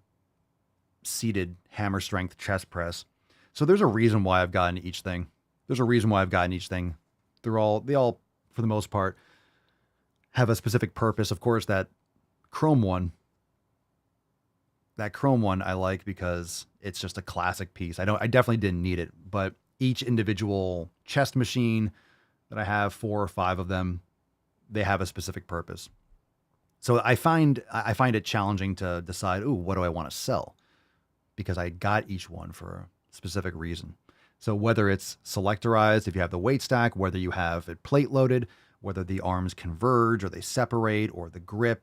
seated hammer strength chest press. So there's a reason why I've gotten each thing. They all, for the most part, have a specific purpose. Of course, that chrome one I like because it's just a classic piece. I definitely didn't need it, but each individual chest machine that I have, 4 or 5 of them, they have a specific purpose. So I find it challenging to decide, what do I want to sell? Because I got each one for a specific reason. So whether it's selectorized, if you have the weight stack, whether you have it plate loaded, whether the arms converge or they separate, or the grip,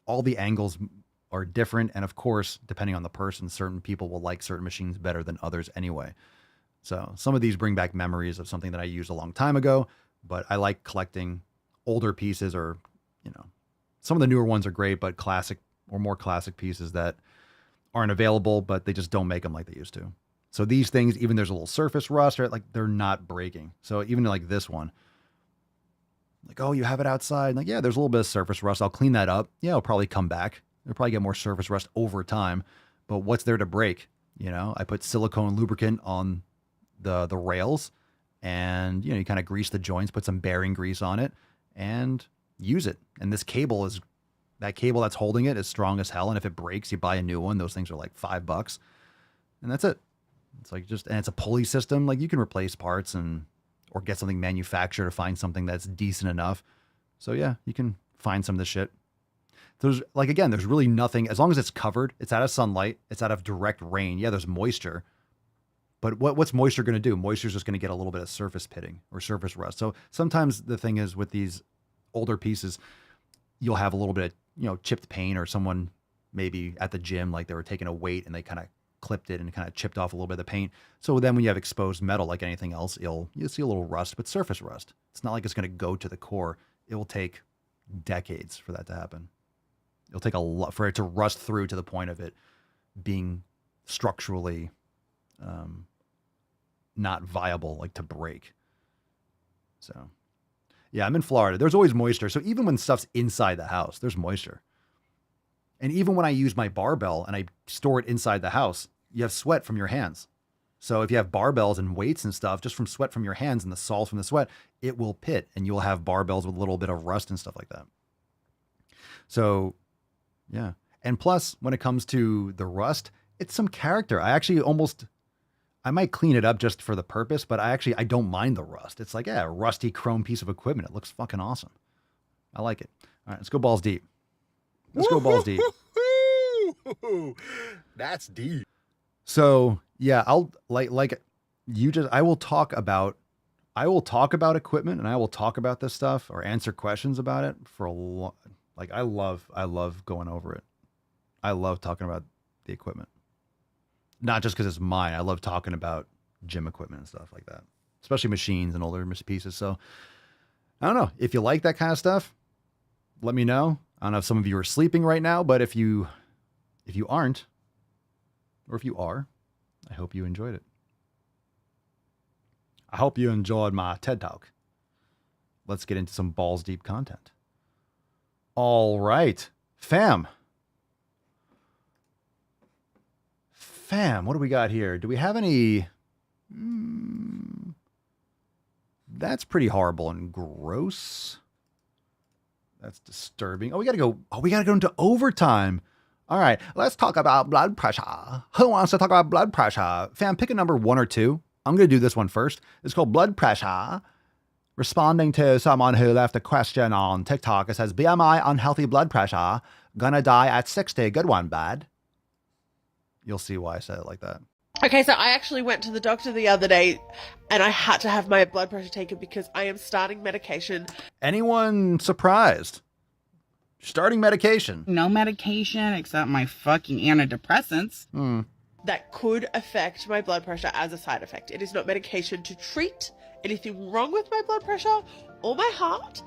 all the angles are different. And of course, depending on the person, certain people will like certain machines better than others anyway. So some of these bring back memories of something that I used a long time ago, but I like collecting older pieces, or, some of the newer ones are great, but classic or more classic pieces that aren't available, but they just don't make them like they used to. So these things, even there's a little surface rust, right? Like they're not breaking. So even like this one, like, oh, you have it outside. Like, yeah, there's a little bit of surface rust. I'll clean that up. Yeah, it'll probably come back. It'll probably get more surface rust over time, but what's there to break? I put silicone lubricant on the rails, and, you kind of grease the joints, put some bearing grease on it and use it. And this cable that cable that's holding it is strong as hell. And if it breaks, you buy a new one. Those things are like $5 and that's it. It's like and it's a pulley system. Like you can replace parts or get something manufactured or find something that's decent enough. So yeah, you can find some of this shit. There's there's really nothing, as long as it's covered, it's out of sunlight, it's out of direct rain. Yeah, there's moisture, but what's moisture going to do? Moisture is just going to get a little bit of surface pitting or surface rust. So sometimes the thing is with these older pieces, you'll have a little bit of, chipped paint, or someone maybe at the gym, like they were taking a weight and they kind of clipped it and kind of chipped off a little bit of the paint. So then when you have exposed metal, like anything else, you'll see a little rust, but surface rust. It's not like it's going to go to the core. It will take decades for that to happen. It'll take a lot for it to rust through to the point of it being structurally not viable, like to break. So yeah, I'm in Florida. There's always moisture. So even when stuff's inside the house, there's moisture. And even when I use my barbell and I store it inside the house, you have sweat from your hands. So if you have barbells and weights and stuff, just from sweat from your hands and the salt from the sweat, it will pit, and you'll have barbells with a little bit of rust and stuff like that. So yeah. And plus, when it comes to the rust, it's some character. I might clean it up just for the purpose, but I don't mind the rust. It's like, yeah, a rusty chrome piece of equipment. It looks fucking awesome. I like it. All right, let's go balls deep. Let's go balls deep. That's deep. So yeah, I'll I will talk about equipment, and I will talk about this stuff or answer questions about it for a long. Like I love going over it. I love talking about the equipment, not just because it's mine. I love talking about gym equipment and stuff like that, especially machines and older pieces. So I don't know if you like that kind of stuff. Let me know. I don't know if some of you are sleeping right now, but if you aren't, or if you are, I hope you enjoyed it. I hope you enjoyed my TED Talk. Let's get into some balls deep content. All right, fam, what do we got here? Do we have any? That's pretty horrible and gross. That's disturbing. We gotta go into overtime. All right, let's talk about blood pressure. Who wants to talk about blood pressure? Fam, pick a number 1 or 2. I'm going to do this one first. It's called blood pressure. Responding to someone who left a question on TikTok. It says, BMI, unhealthy blood pressure. Gonna die at 60. Good one, bad. You'll see why I said it like that. Okay, so I actually went to the doctor the other day and I had to have my blood pressure taken because I am starting medication. Anyone surprised? Starting medication. No medication except my fucking antidepressants. That could affect my blood pressure as a side effect. It is not medication to treat anything wrong with my blood pressure or my heart.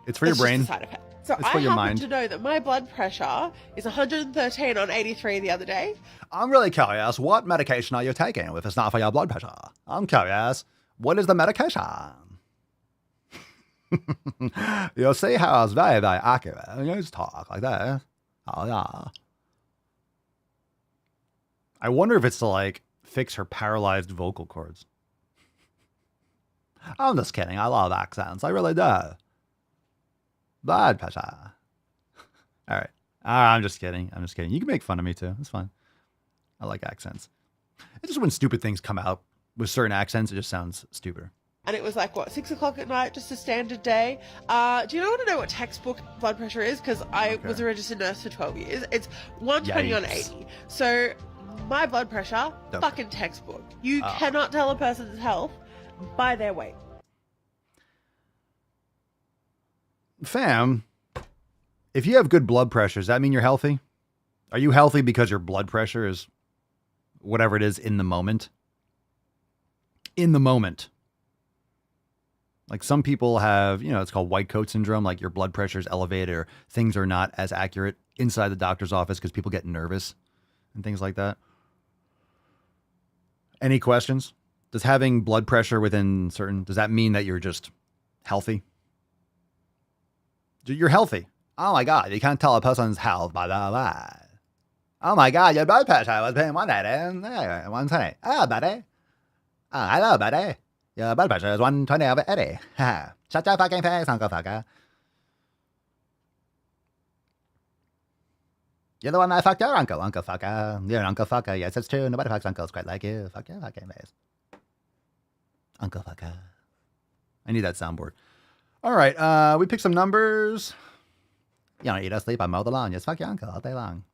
It's for your brain. Just a side effect. So it's for your mind. To know that my blood pressure is 113 on 83 the other day. I'm really curious. What medication are you taking if it's not for your blood pressure? I'm curious. What is the medication? You'll see how it's very, very accurate. You just talk like that. Oh, yeah. I wonder if it's to, like, fix her paralyzed vocal cords. I'm just kidding. I love accents. I really do. Blood pressure. All right. I'm just kidding. You can make fun of me, too. It's fine. I like accents. It's just when stupid things come out with certain accents, it just sounds stupider. And it was like, 6 o'clock at night, just a standard day. Do you want to know what textbook blood pressure is? Because I was a registered nurse for 12 years. It's 120 on 80. So my blood pressure, fucking textbook. You cannot tell a person's health by their weight. Fam, if you have good blood pressure, does that mean you're healthy? Are you healthy because your blood pressure is whatever it is in the moment? In the moment. Like some people have, it's called white coat syndrome. Like your blood pressure is elevated or things are not as accurate inside the doctor's office because people get nervous and things like that. Any questions? Does having blood pressure does that mean that you're just healthy? You're healthy. Oh my God, you can't tell a person's health by that. Oh my God, your blood pressure was being 180, 120. Oh, buddy. Oh, hello, buddy. Your blood pressure is 120 over 80. Shut your fucking face, Uncle Fucker. You're the one that fucked your uncle, Uncle Fucker. You're an Uncle Fucker. Yes, it's true. Nobody fucks uncles quite like you. Fuck your fucking face. Uncle Fucker. I need that soundboard. All right, we picked some numbers. You don't eat or sleep, I mow the lawn. Just fuck your uncle all day long.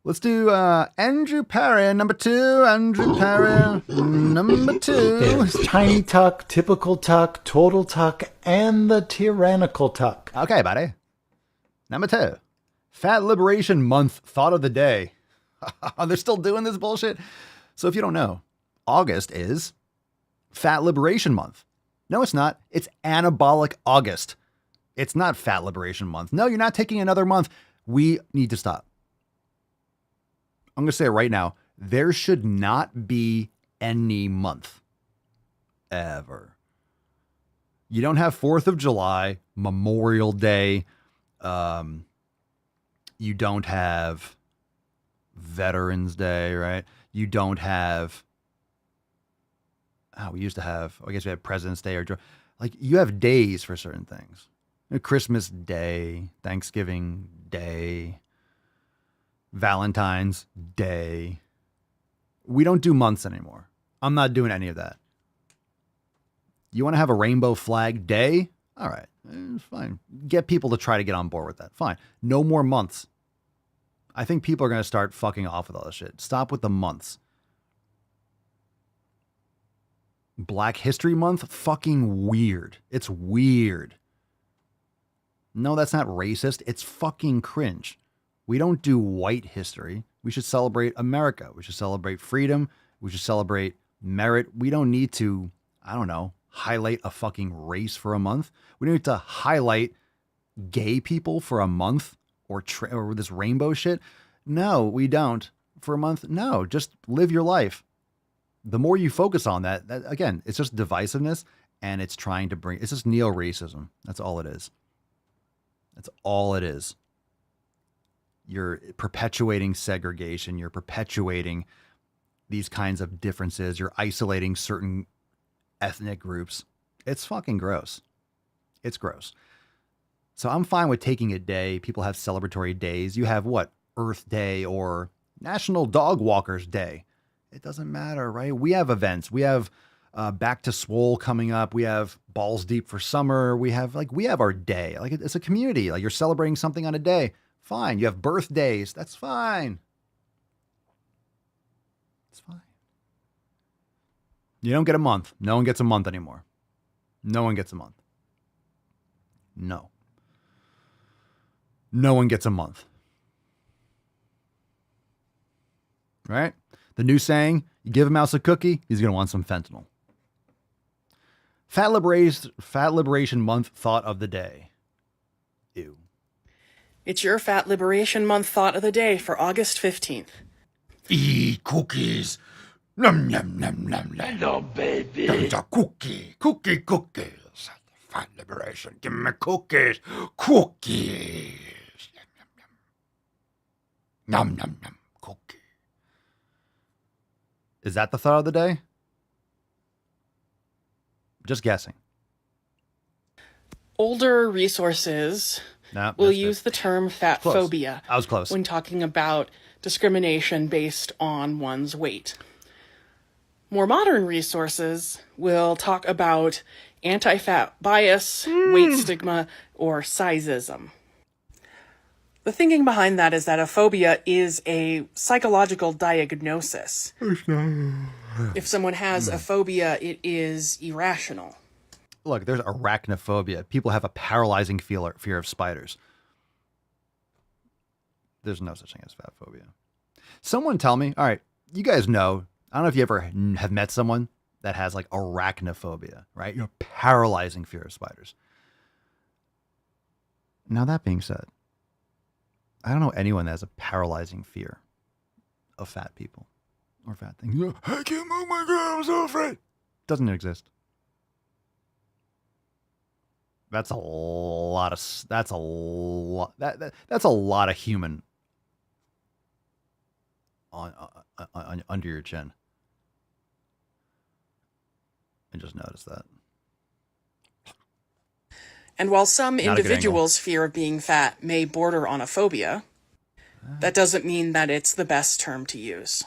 Let's do Andrew Perry, number 2. Andrew Perry, number 2. There's tiny tuck, typical tuck, total tuck, and the tyrannical tuck. Okay, buddy. Number 2. Fat Liberation Month thought of the day. They're still doing this bullshit. So if you don't know, August is Fat Liberation Month. No, it's not. It's Anabolic August. It's not Fat Liberation Month. No, you're not taking another month. We need to stop. I'm going to say it right now. There should not be any month. Ever. You don't have 4th of July, Memorial Day. You don't have Veterans Day, right? You don't have... we used to have, I guess we had President's Day like you have days for certain things. Christmas Day, Thanksgiving Day. Valentine's Day. We don't do months anymore. I'm not doing any of that. You want to have a rainbow flag day? All right, fine. Get people to try to get on board with that. Fine. No more months. I think people are going to start fucking off with all this shit. Stop with the months. Black History Month? Fucking weird. It's weird. No, that's not racist. It's fucking cringe. We don't do white history. We should celebrate America. We should celebrate freedom. We should celebrate merit. We don't need to, I don't know, highlight a fucking race for a month. We don't need to highlight gay people for a month or this rainbow shit. No, we don't. For a month, no. Just live your life. The more you focus on that, again, it's just divisiveness, and it's trying to it's just neo-racism. That's all it is. That's all it is. You're perpetuating segregation. You're perpetuating these kinds of differences. You're isolating certain ethnic groups. It's fucking gross. It's gross. So I'm fine with taking a day. People have celebratory days. You have what? Earth Day or National Dog Walkers Day. It doesn't matter, right? We have events. We have Back to Swole coming up. We have Balls Deep for summer. We have our day. Like, it's a community. Like, you're celebrating something on a day. Fine. You have birthdays. That's fine. It's fine. You don't get a month. No one gets a month anymore. No one gets a month. No. No one gets a month. Right? The new saying, you give a mouse a cookie, he's going to want some fentanyl. Fat Liberation Month thought of the day. Ew. It's your Fat Liberation Month thought of the day for August 15th. Eat cookies. Nom, nom, nom, nom, nom. Hello, baby. There's a cookies. Fat Liberation. Give me cookies. Cookies. Nom, nom, nom. Cookie. Is that the thought of the day? Just guessing. Older resources will use the term fat phobia. I was close. When talking about discrimination based on one's weight. More modern resources will talk about anti-fat bias, weight stigma, or sizeism. The thinking behind that is that a phobia is a psychological diagnosis. If someone has a phobia, it is irrational. Look, there's arachnophobia. People have a paralyzing fear of spiders. There's no such thing as fat phobia. Someone tell me, all right, you guys know, I don't know if you ever have met someone that has like arachnophobia, right? You know, paralyzing fear of spiders. Now, that being said, I don't know anyone that has a paralyzing fear of fat people or fat things. I can't move my God, I'm so afraid. Doesn't exist. That's a lot of human on under your chin. I just noticed that. And while some individuals' fear of being fat may border on a phobia, that doesn't mean that it's the best term to use.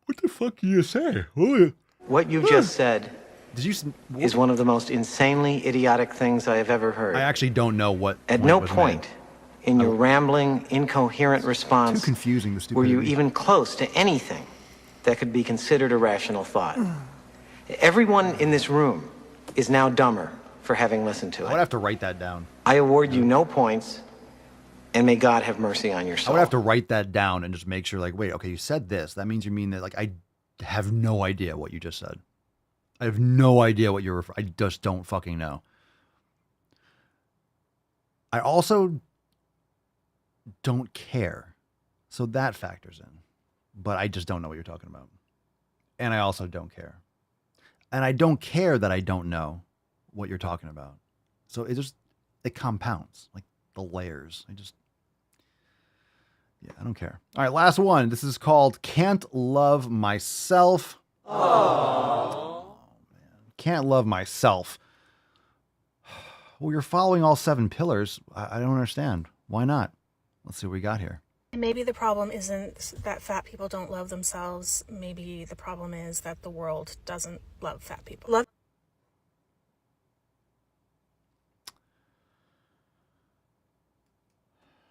What the fuck do you say? What you just said is one of the most insanely idiotic things I have ever heard. I actually don't know what. At no point in your rambling, incoherent response too confusing, were you even close to anything that could be considered a rational thought. Everyone in this room is now dumber for having listened to it. I would have to write that down. I award you no points, and may God have mercy on your soul. I would have to write that down and just make sure, like, wait, okay, you said this. That means you mean that, like, I have no idea what you just said. I have no idea what you're I just don't fucking know. I also don't care. So that factors in. But I just don't know what you're talking about. And I also don't care. And I don't care that I don't know what you're talking about. So it compounds, like the layers. I don't care. All right, last one. This is called Can't Love Myself. Oh, man. Can't love myself. Well, you're following all 7 pillars. I don't understand. Why not? Let's see what we got here. Maybe the problem isn't that fat people don't love themselves. Maybe the problem is that the world doesn't love fat people.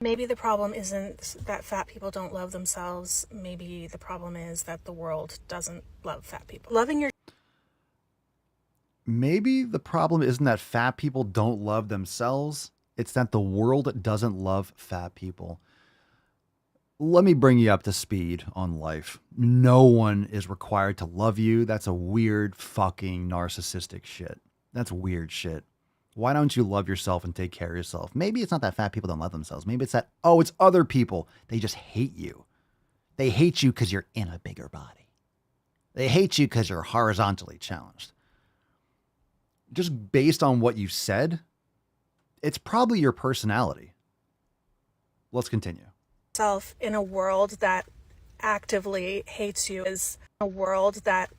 Maybe the problem isn't that fat people don't love themselves. Maybe the problem is that the world doesn't love fat people. Maybe the problem isn't that fat people don't love themselves. It's that the world doesn't love fat people. Let me bring you up to speed on life. No one is required to love you. That's a weird fucking narcissistic shit. That's weird shit. Why don't you love yourself and take care of yourself? Maybe it's not that fat people don't love themselves. Maybe it's that, oh, it's other people. They just hate you. They hate you because you're in a bigger body. They hate you because you're horizontally challenged. Just based on what you said, it's probably your personality. Let's continue. Self in a world that actively hates you is a world that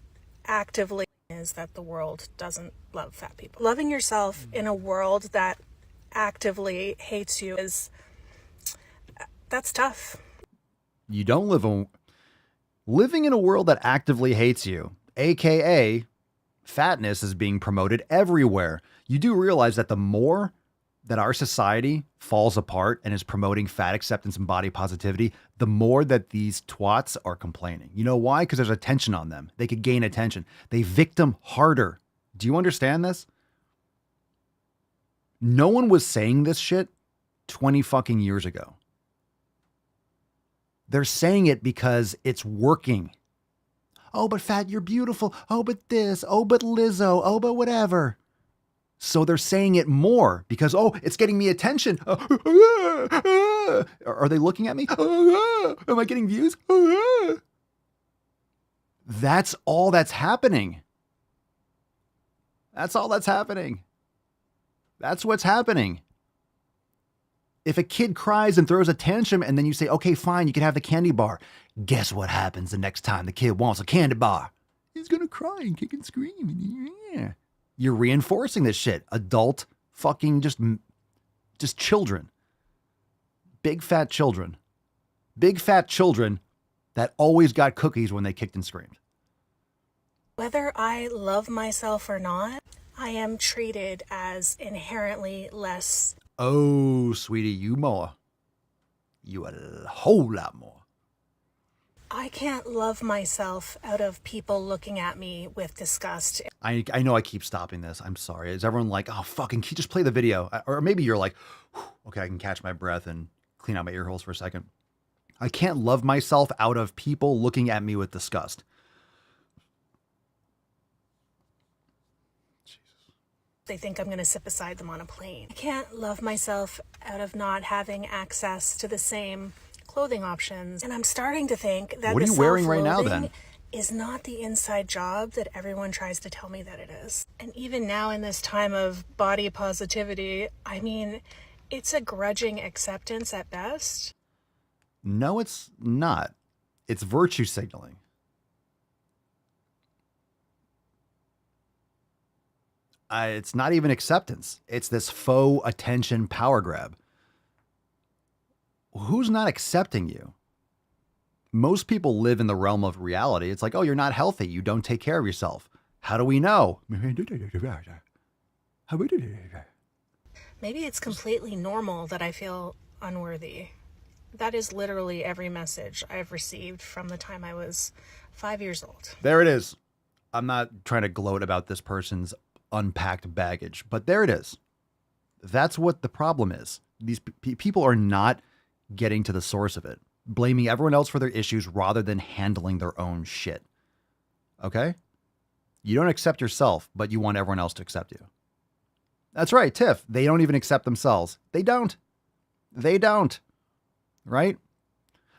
actively is that the world doesn't love fat people. Loving yourself in a world that actively hates you that's tough. You don't living in a world that actively hates you, aka fatness, is being promoted everywhere. You do realize that the more that our society falls apart and is promoting fat acceptance and body positivity, the more that these twats are complaining. You know why? Because there's attention on them. They could gain attention. They victim harder. Do you understand this? No one was saying this shit 20 fucking years ago. They're saying it because it's working. Oh, but fat, you're beautiful. Oh, but this. Oh, but Lizzo. Oh, but whatever. So they're saying it more because, oh, it's getting me attention. Are they looking at me? Am I getting views? That's all that's happening. That's all that's happening. That's what's happening. If a kid cries and throws a tantrum and then you say, okay, fine, you can have the candy bar. Guess what happens the next time the kid wants a candy bar? He's going to cry and kick and scream. Yeah. You're reinforcing this shit. Adult fucking just children. Big fat children. Big fat children that always got cookies when they kicked and screamed. Whether I love myself or not, I am treated as inherently less. Oh, sweetie, you more. You a whole lot more. I can't love myself out of people looking at me with disgust. I know I keep stopping this. I'm sorry. Is everyone like, oh, fucking, can you just play the video? Or maybe you're like, okay, I can catch my breath and clean out my ear holes for a second. I can't love myself out of people looking at me with disgust. They think I'm going to sit beside them on a plane. I can't love myself out of not having access to the same clothing options. And I'm starting to think that what are you wearing right now then? Is not the inside job that everyone tries to tell me that it is. And even now in this time of body positivity, I mean, it's a grudging acceptance at best. No, it's not. It's virtue signaling. It's not even acceptance. It's this faux attention power grab. Who's not accepting you? Most people live in the realm of reality. It's like, oh, you're not healthy. You don't take care of yourself. How do we know? Maybe it's completely normal that I feel unworthy. That is literally every message I've received from the time I was 5 years old. There it is. I'm not trying to gloat about this person's unpacked baggage, but there it is. That's what the problem is. These people are not getting to the source of it, blaming everyone else for their issues rather than handling their own shit. Okay? You don't accept yourself, but you want everyone else to accept you. That's right, Tiff. They don't even accept themselves. They don't. They don't. Right?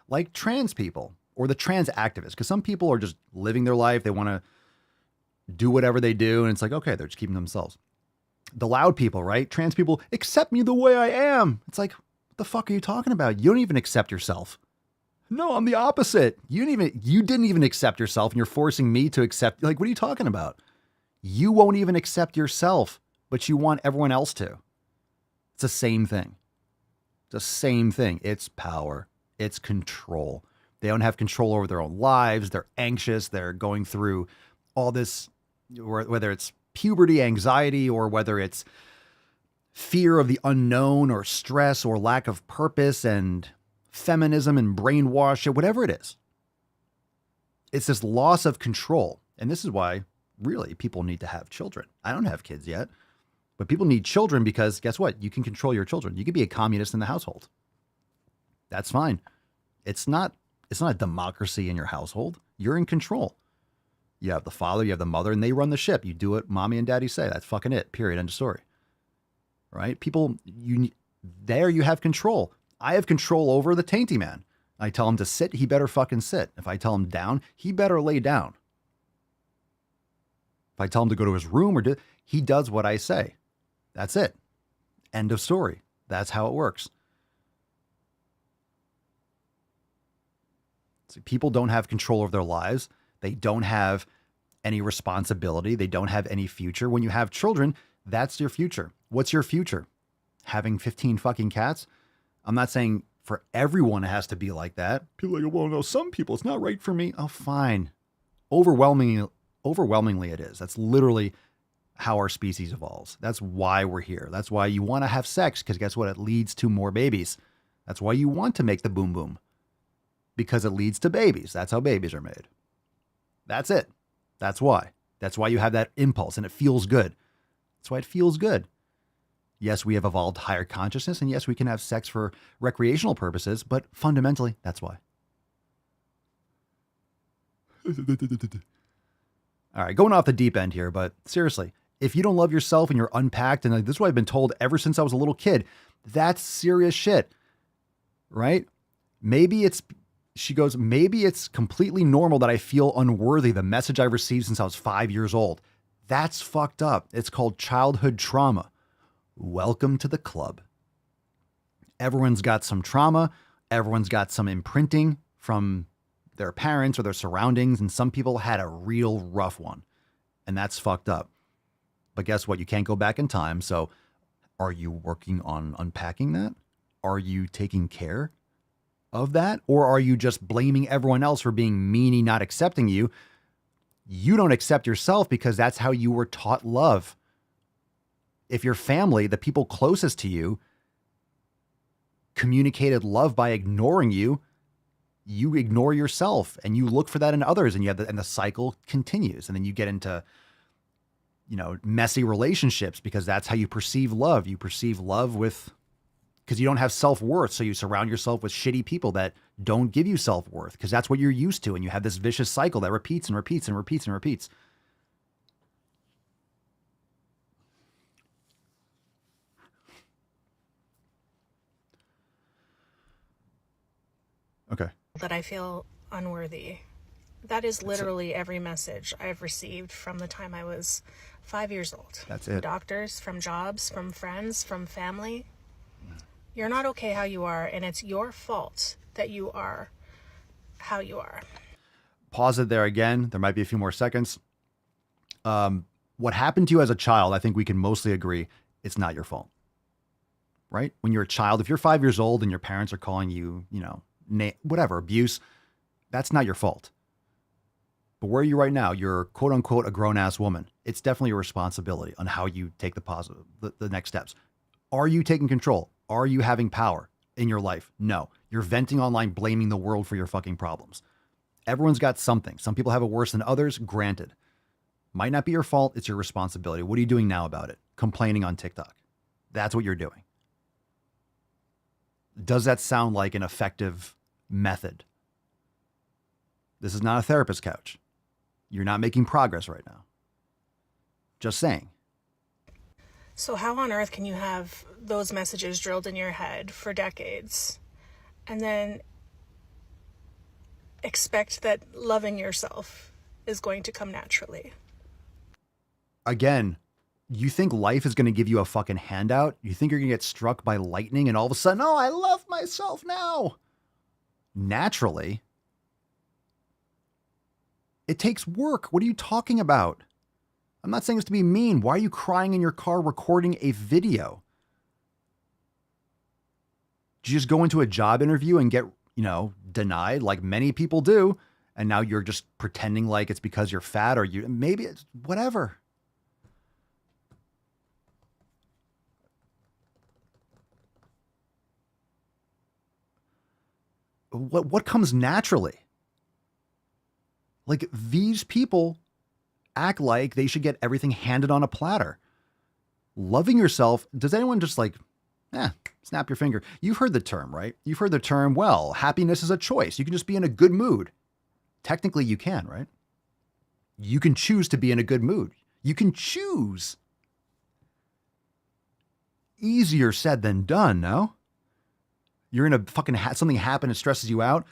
Like trans people or the trans activists, because some people are just living their life. They want to do whatever they do, and it's like, okay, they're just keeping themselves. The loud people, right? Trans people, accept me the way I am. It's like, what the fuck are you talking about? You don't even accept yourself. No, I'm the opposite. You didn't even accept yourself, and you're forcing me to accept. Like, what are you talking about? You won't even accept yourself, but you want everyone else to. It's the same thing. It's the same thing. It's power. It's control. They don't have control over their own lives. They're anxious. They're going through all this, whether it's puberty, anxiety, or whether it's fear of the unknown or stress or lack of purpose and feminism and brainwash, whatever it is. It's this loss of control. And this is why really people need to have children. I don't have kids yet, but people need children because guess what? You can control your children. You could be a communist in the household. That's fine. It's not a democracy in your household. You're in control. You have the father, you have the mother, and they run the ship. You do what mommy and daddy say. That's fucking it. Period. End of story. Right? People, you have control. I have control over the tainty man. I tell him to sit, he better fucking sit. If I tell him down, he better lay down. If I tell him to go to his room he does what I say. That's it. End of story. That's how it works. So people don't have control over their lives. They don't have any responsibility. They don't have any future. When you have children, that's your future. What's your future? Having 15 fucking cats? I'm not saying for everyone it has to be like that. People are like, well, no, some people, it's not right for me. Oh, fine. Overwhelmingly it is. That's literally how our species evolves. That's why we're here. That's why you want to have sex, because guess what? It leads to more babies. That's why you want to make the boom boom, because it leads to babies. That's how babies are made. That's it. That's why. That's why you have that impulse and it feels good. That's why it feels good. Yes, we have evolved higher consciousness, and yes, we can have sex for recreational purposes, but fundamentally, that's why. All right, going off the deep end here, but seriously, if you don't love yourself and you're unpacked, and this is what I've been told ever since I was a little kid, that's serious shit, right? She goes, maybe it's completely normal that I feel unworthy, the message I've received since I was 5 years old. That's fucked up. It's called childhood trauma. Welcome to the club. Everyone's got some trauma. Everyone's got some imprinting from their parents or their surroundings. And some people had a real rough one. And that's fucked up. But guess what? You can't go back in time. So are you working on unpacking that? Are you taking care of that? Or are you just blaming everyone else for being meanie, not accepting you? You don't accept yourself because that's how you were taught love. If your family, the people closest to you, communicated love by ignoring you, you ignore yourself and you look for that in others, and and the cycle continues. And then you get into, messy relationships because that's how you perceive love. You perceive love because you don't have self-worth. So you surround yourself with shitty people that don't give you self-worth because that's what you're used to. And you have this vicious cycle that repeats and repeats and repeats and repeats. Okay. That I feel unworthy. That is literally every message I've received from the time I was 5 years old. That's it. Doctors, from jobs, from friends, from family. You're not okay how you are, and it's your fault that you are how you are. Pause it there again. There might be a few more seconds. What happened to you as a child, I think we can mostly agree, it's not your fault. Right? When you're a child, if you're 5 years old and your parents are calling you, whatever, abuse, that's not your fault. But where are you right now? You're quote unquote a grown ass woman. It's definitely your responsibility on how you take the next steps. Are you taking control? Are you having power in your life? No. You're venting online, blaming the world for your fucking problems. Everyone's got something. Some people have it worse than others. Granted. Might not be your fault. It's your responsibility. What are you doing now about it? Complaining on TikTok. That's what you're doing. Does that sound like an effective method? This is not a therapist couch. You're not making progress right now. Just saying. So how on earth can you have those messages drilled in your head for decades and then expect that loving yourself is going to come naturally? Again, you think life is going to give you a fucking handout? You think you're going to get struck by lightning and all of a sudden, oh, I love myself now. Naturally. It takes work. What are you talking about? I'm not saying this to be mean. Why are you crying in your car recording a video? Did you just go into a job interview and get, denied like many people do. And now you're just pretending like it's because you're fat or maybe it's whatever. What comes naturally? Like these people act like they should get everything handed on a platter. Loving yourself, does anyone just like, snap your finger? You've heard the term, right? You've heard the term, well, happiness is a choice. You can just be in a good mood. Technically, you can, right? You can choose to be in a good mood. You can choose. Easier said than done, no? You're in a fucking, something happened, it stresses you out.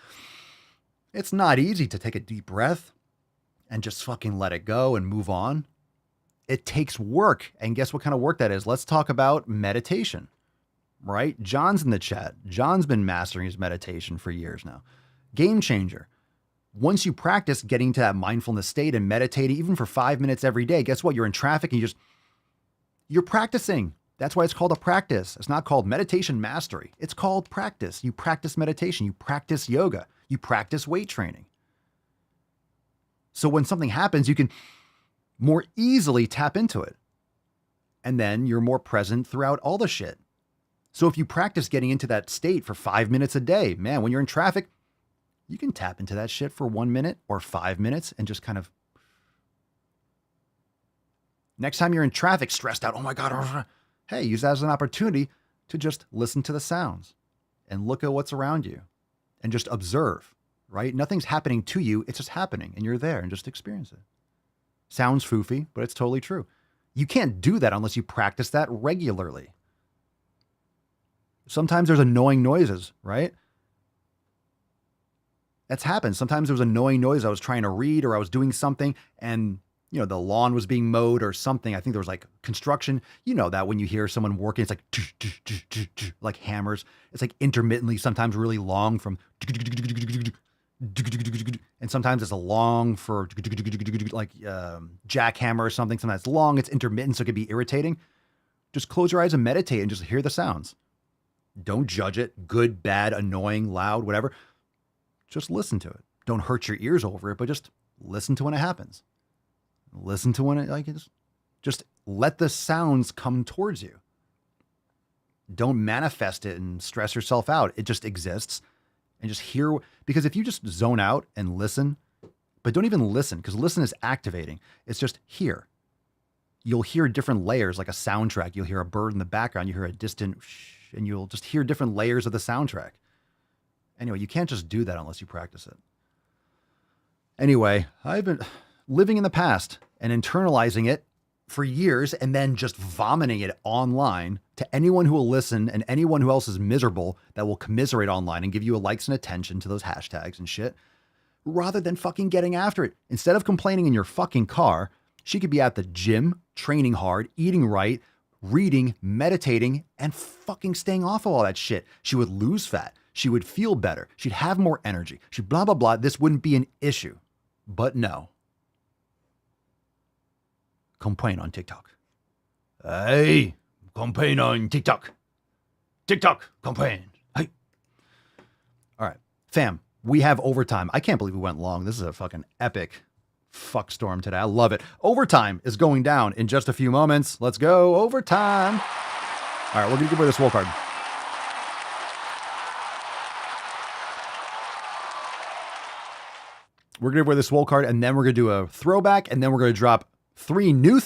It's not easy to take a deep breath and just fucking let it go and move on. It takes work. And guess what kind of work that is? Let's talk about meditation, right? John's in the chat. John's been mastering his meditation for years now. Game changer. Once you practice getting to that mindfulness state and meditating, even for 5 minutes every day, guess what? You're in traffic and you're practicing. That's why it's called a practice. It's not called meditation mastery. It's called practice. You practice meditation. You practice yoga. You practice weight training. So when something happens, you can more easily tap into it. And then you're more present throughout all the shit. So if you practice getting into that state for 5 minutes a day, man, when you're in traffic, you can tap into that shit for 1 minute or 5 minutes and just kind of. Next time you're in traffic, stressed out, oh my God, hey, use that as an opportunity to just listen to the sounds and look at what's around you and just observe, right? Nothing's happening to you. It's just happening and you're there and just experience it. Sounds foofy, but it's totally true. You can't do that unless you practice that regularly. Sometimes there's annoying noises, right? That's happened. Sometimes there was annoying noise. I was trying to read or I was doing something and the lawn was being mowed or something. I think there was like construction. You know that when you hear someone working, it's like hammers. It's like intermittently, sometimes really long from, and sometimes it's a long for like jackhammer or something. Sometimes it's long, it's intermittent, so it can be irritating. Just close your eyes and meditate and just hear the sounds. Don't judge it. Good, bad, annoying, loud, whatever. Just listen to it. Don't hurt your ears over it, but just listen to when it happens. Listen to when it just let the sounds come towards you. Don't manifest it and stress yourself out. It just exists and just hear, because if you just zone out and listen, but don't even listen, because listen is activating. It's just hear. You'll hear different layers, like a soundtrack. You'll hear a bird in the background. You hear a distant shh, and you'll just hear different layers of the soundtrack. Anyway, you can't just do that unless you practice it. Anyway, I've been living in the past and internalizing it for years and then just vomiting it online to anyone who will listen and anyone who else is miserable that will commiserate online and give you a likes and attention to those hashtags and shit, rather than fucking getting after it. Instead of complaining in your fucking car, she could be at the gym, training hard, eating right, reading, meditating, and fucking staying off of all that shit. She would lose fat. She would feel better. She'd have more energy. She'd blah, blah, blah. This wouldn't be an issue. But no. Complain on TikTok. Hey, complain on TikTok. TikTok, complain. Hey. All right, fam, we have overtime. I can't believe we went long. This is a fucking epic fuck storm today. I love it. Overtime is going down in just a few moments. Let's go overtime. All right, we're going to give away the Swole card. We're going to give away the Swole card, and then we're going to do a throwback, and then we're going to drop three new,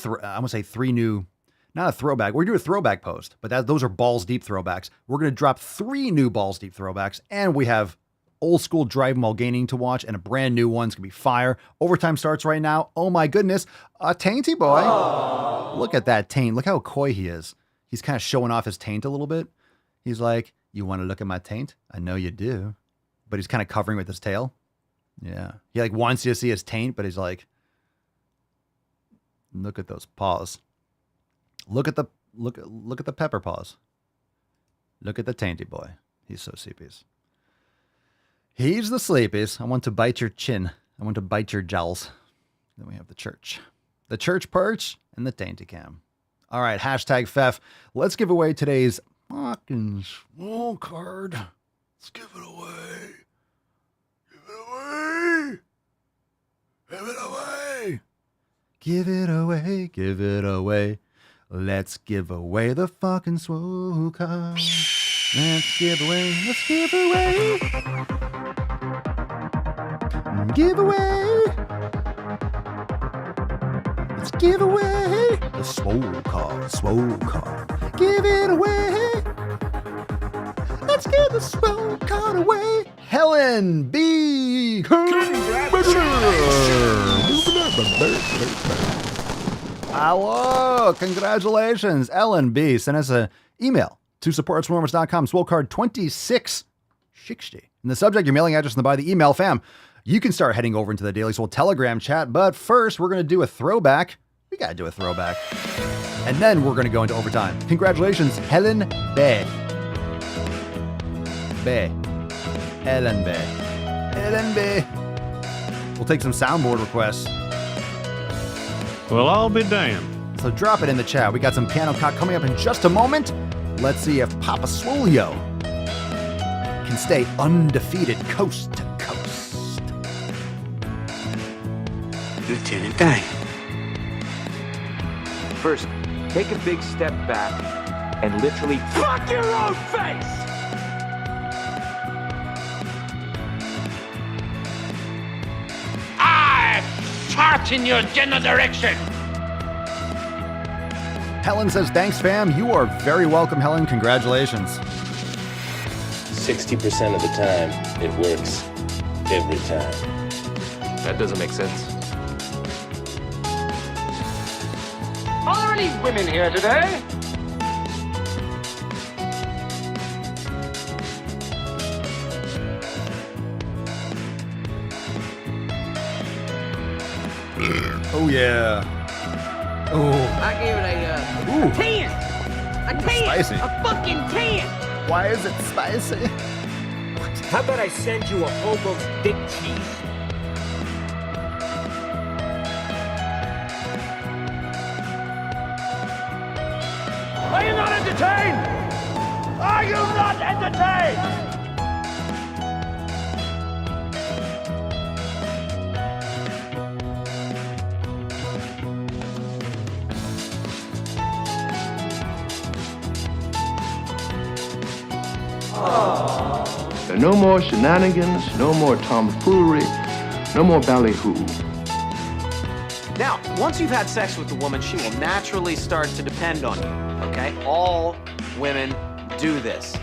not a throwback. We're going to do a throwback post, but those are balls deep throwbacks. We're going to drop 3 new balls deep throwbacks, and we have old school driving while gaining to watch, and a brand new one's going to be fire. Overtime starts right now. Oh my goodness. A tainty boy. Aww. Look at that taint. Look how coy he is. He's kind of showing off his taint a little bit. He's like, you want to look at my taint? I know you do. But he's kind of covering with his tail. Yeah. He like wants you to see his taint, but he's like, look at those paws. Look at the pepper paws. Look at the tainty boy. He's so sleepies. He's the sleepies. I want to bite your chin. I want to bite your jowls. Then we have the church. The church perch and the tainty cam. All right, hashtag Fef. Let's give away today's fucking Swole card. Let's give it away. Give it away, give it away. Let's give away the fucking swole card. Let's give away, let's give away. Give away. Let's give away the swole card, swole card. Give it away. Let's give the swole card away. Helen B. Hello, congratulations. Ellen B. sent us an email to support@swolenormous.com, swole card 2660. In the subject, your mailing address, and the body of the email, fam. You can start heading over into the Daily Swole Telegram chat, but first we're going to do a throwback. We got to do a throwback. And then we're going to go into overtime. Congratulations, Helen B. B. Ellen B. Ellen B. We'll take some soundboard requests. Well, I'll be damned. So drop it in the chat. We got some piano cock coming up in just a moment. Let's see if Papa Swolio can stay undefeated coast to coast. Lieutenant Dan. First, take a big step back and literally fuck your own face! I fart in your general direction. Helen says, thanks, fam. You are very welcome, Helen. Congratulations. 60% of the time, it works. Every time. That doesn't make sense. Are there any women here today? Oh, yeah. Oh. I give it a 10. A 10. Spicy. A fucking 10. Why is it spicy? How about I send you a hobo's dick cheese? Are you not entertained? Are you not entertained? No more shenanigans, no more tomfoolery, no more ballyhoo. Now, once you've had sex with the woman, she will naturally start to depend on you, okay? All women do this.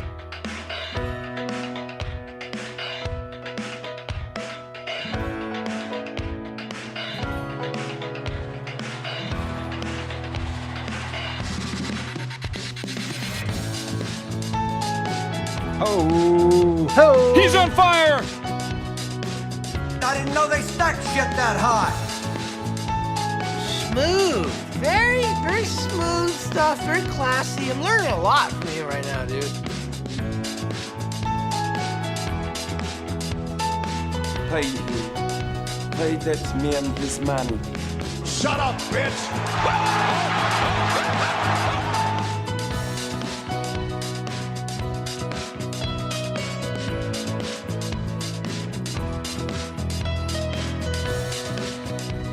Oh, ho! He's on fire! I didn't know they stacked shit that high. Smooth. Very, very smooth stuff. Very classy. I'm learning a lot from you right now, dude. Pay that man his money. Shut up, bitch!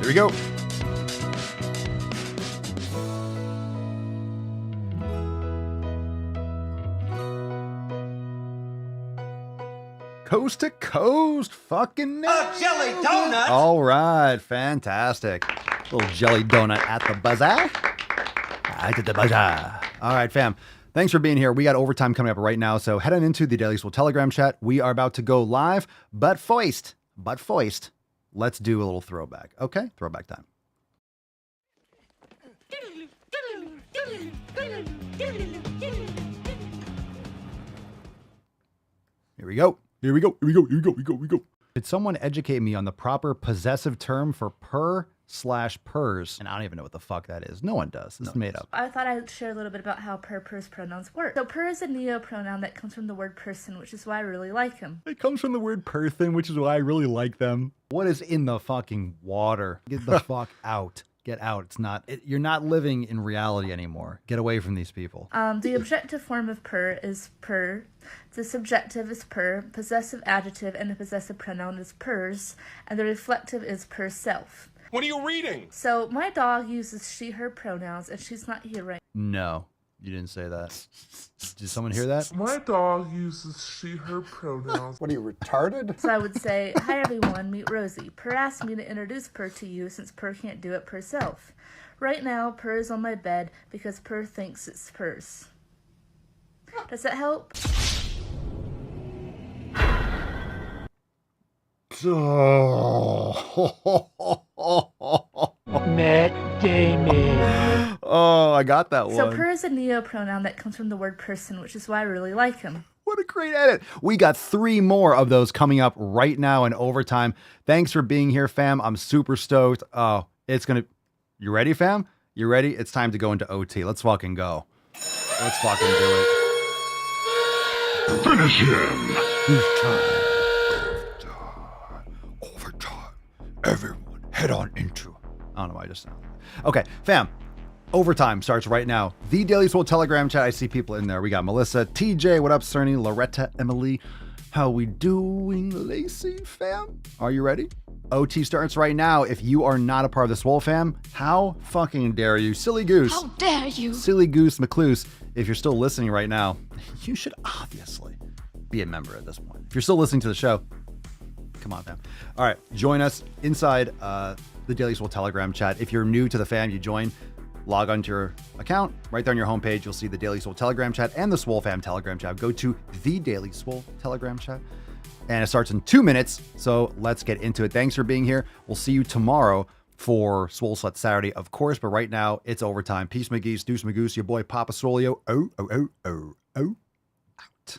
Here we go. Coast to coast, fucking jelly donut. All right, fantastic. Little jelly donut at the bazaar. At the bazaar. All right, fam. Thanks for being here. We got overtime coming up right now, so head on into the Daily Swole Telegram chat. We are about to go live, but foist. Let's do a little throwback. Okay, throwback time. Here we go. Did someone educate me on the proper possessive term for per/pers? And I don't even know what the fuck that is. No one does. It's made up. I thought I'd share a little bit about how per/pers pronouns work. So per is a neo-pronoun that comes from the word person, which is why I really like him. It comes from the word person, which is why I really like them. What is in the fucking water? Get the fuck out. Get out. It's not, you're not living in reality anymore. Get away from these people. The objective form of per is per. The subjective is per. Possessive adjective and the possessive pronoun is pers. And the reflective is per self. What are you reading? So my dog uses she, her pronouns, and she's not here right No, you didn't say that. Did someone hear that? My dog uses she, her pronouns. What are you, retarded? So I would say, hi everyone, meet Rosie. Per asked me to introduce Per to you since Per can't do it herself. Right now, Per is on my bed because Per thinks it's Purse. Does that help? Matt Damon. Oh, I got that one. So Per is a neo-pronoun that comes from the word person, which is why I really like him. What a great edit. We got 3 more of those coming up right now in overtime. Thanks for being here, fam. I'm super stoked. Oh, it's going to... You ready, fam? You ready? It's time to go into OT. Let's fucking go. Let's fucking do it. Finish him. Overtime. Everyone, head on into... I don't know why I just sound. Okay, fam. Overtime starts right now. The Daily Swole Telegram chat. I see people in there. We got Melissa, TJ, what up, Cerny, Loretta, Emily. How we doing, Lacey, fam? Are you ready? OT starts right now. If you are not a part of the Swole fam, how fucking dare you? Silly goose. How dare you? Silly goose McCluse. If you're still listening right now, you should obviously be a member at this point. If you're still listening to the show, come on, fam. All right, join us inside the Daily Swole Telegram chat. If you're new to the fam, you join. Log onto your account. Right there on your homepage, you'll see the Daily Swole Telegram chat and the Swole Fam Telegram chat. Go to the Daily Swole Telegram chat. And it starts in 2 minutes. So let's get into it. Thanks for being here. We'll see you tomorrow for Swole Slut Saturday, of course. But right now, it's overtime. Peace, McGee's, Deuce Magoose, your boy Papa Swolio. Oh, oh, oh, oh, oh. Out.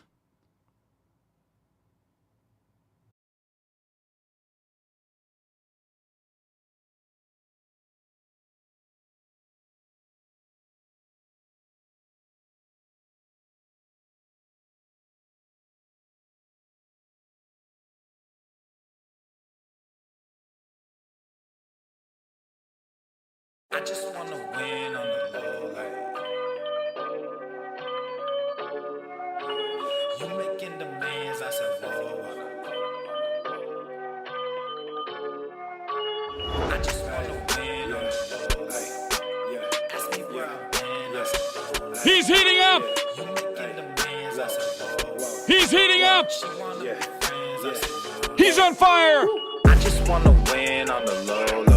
I just wanna win on the low, like you making demands, I said whoa. I just wanna win on the low, like ask me where I've been, I said whoa. He's heating up! You making demands, I said whoa. He's heating up! She wanna be friends, I said whoa. He's on fire! I just wanna win on the low.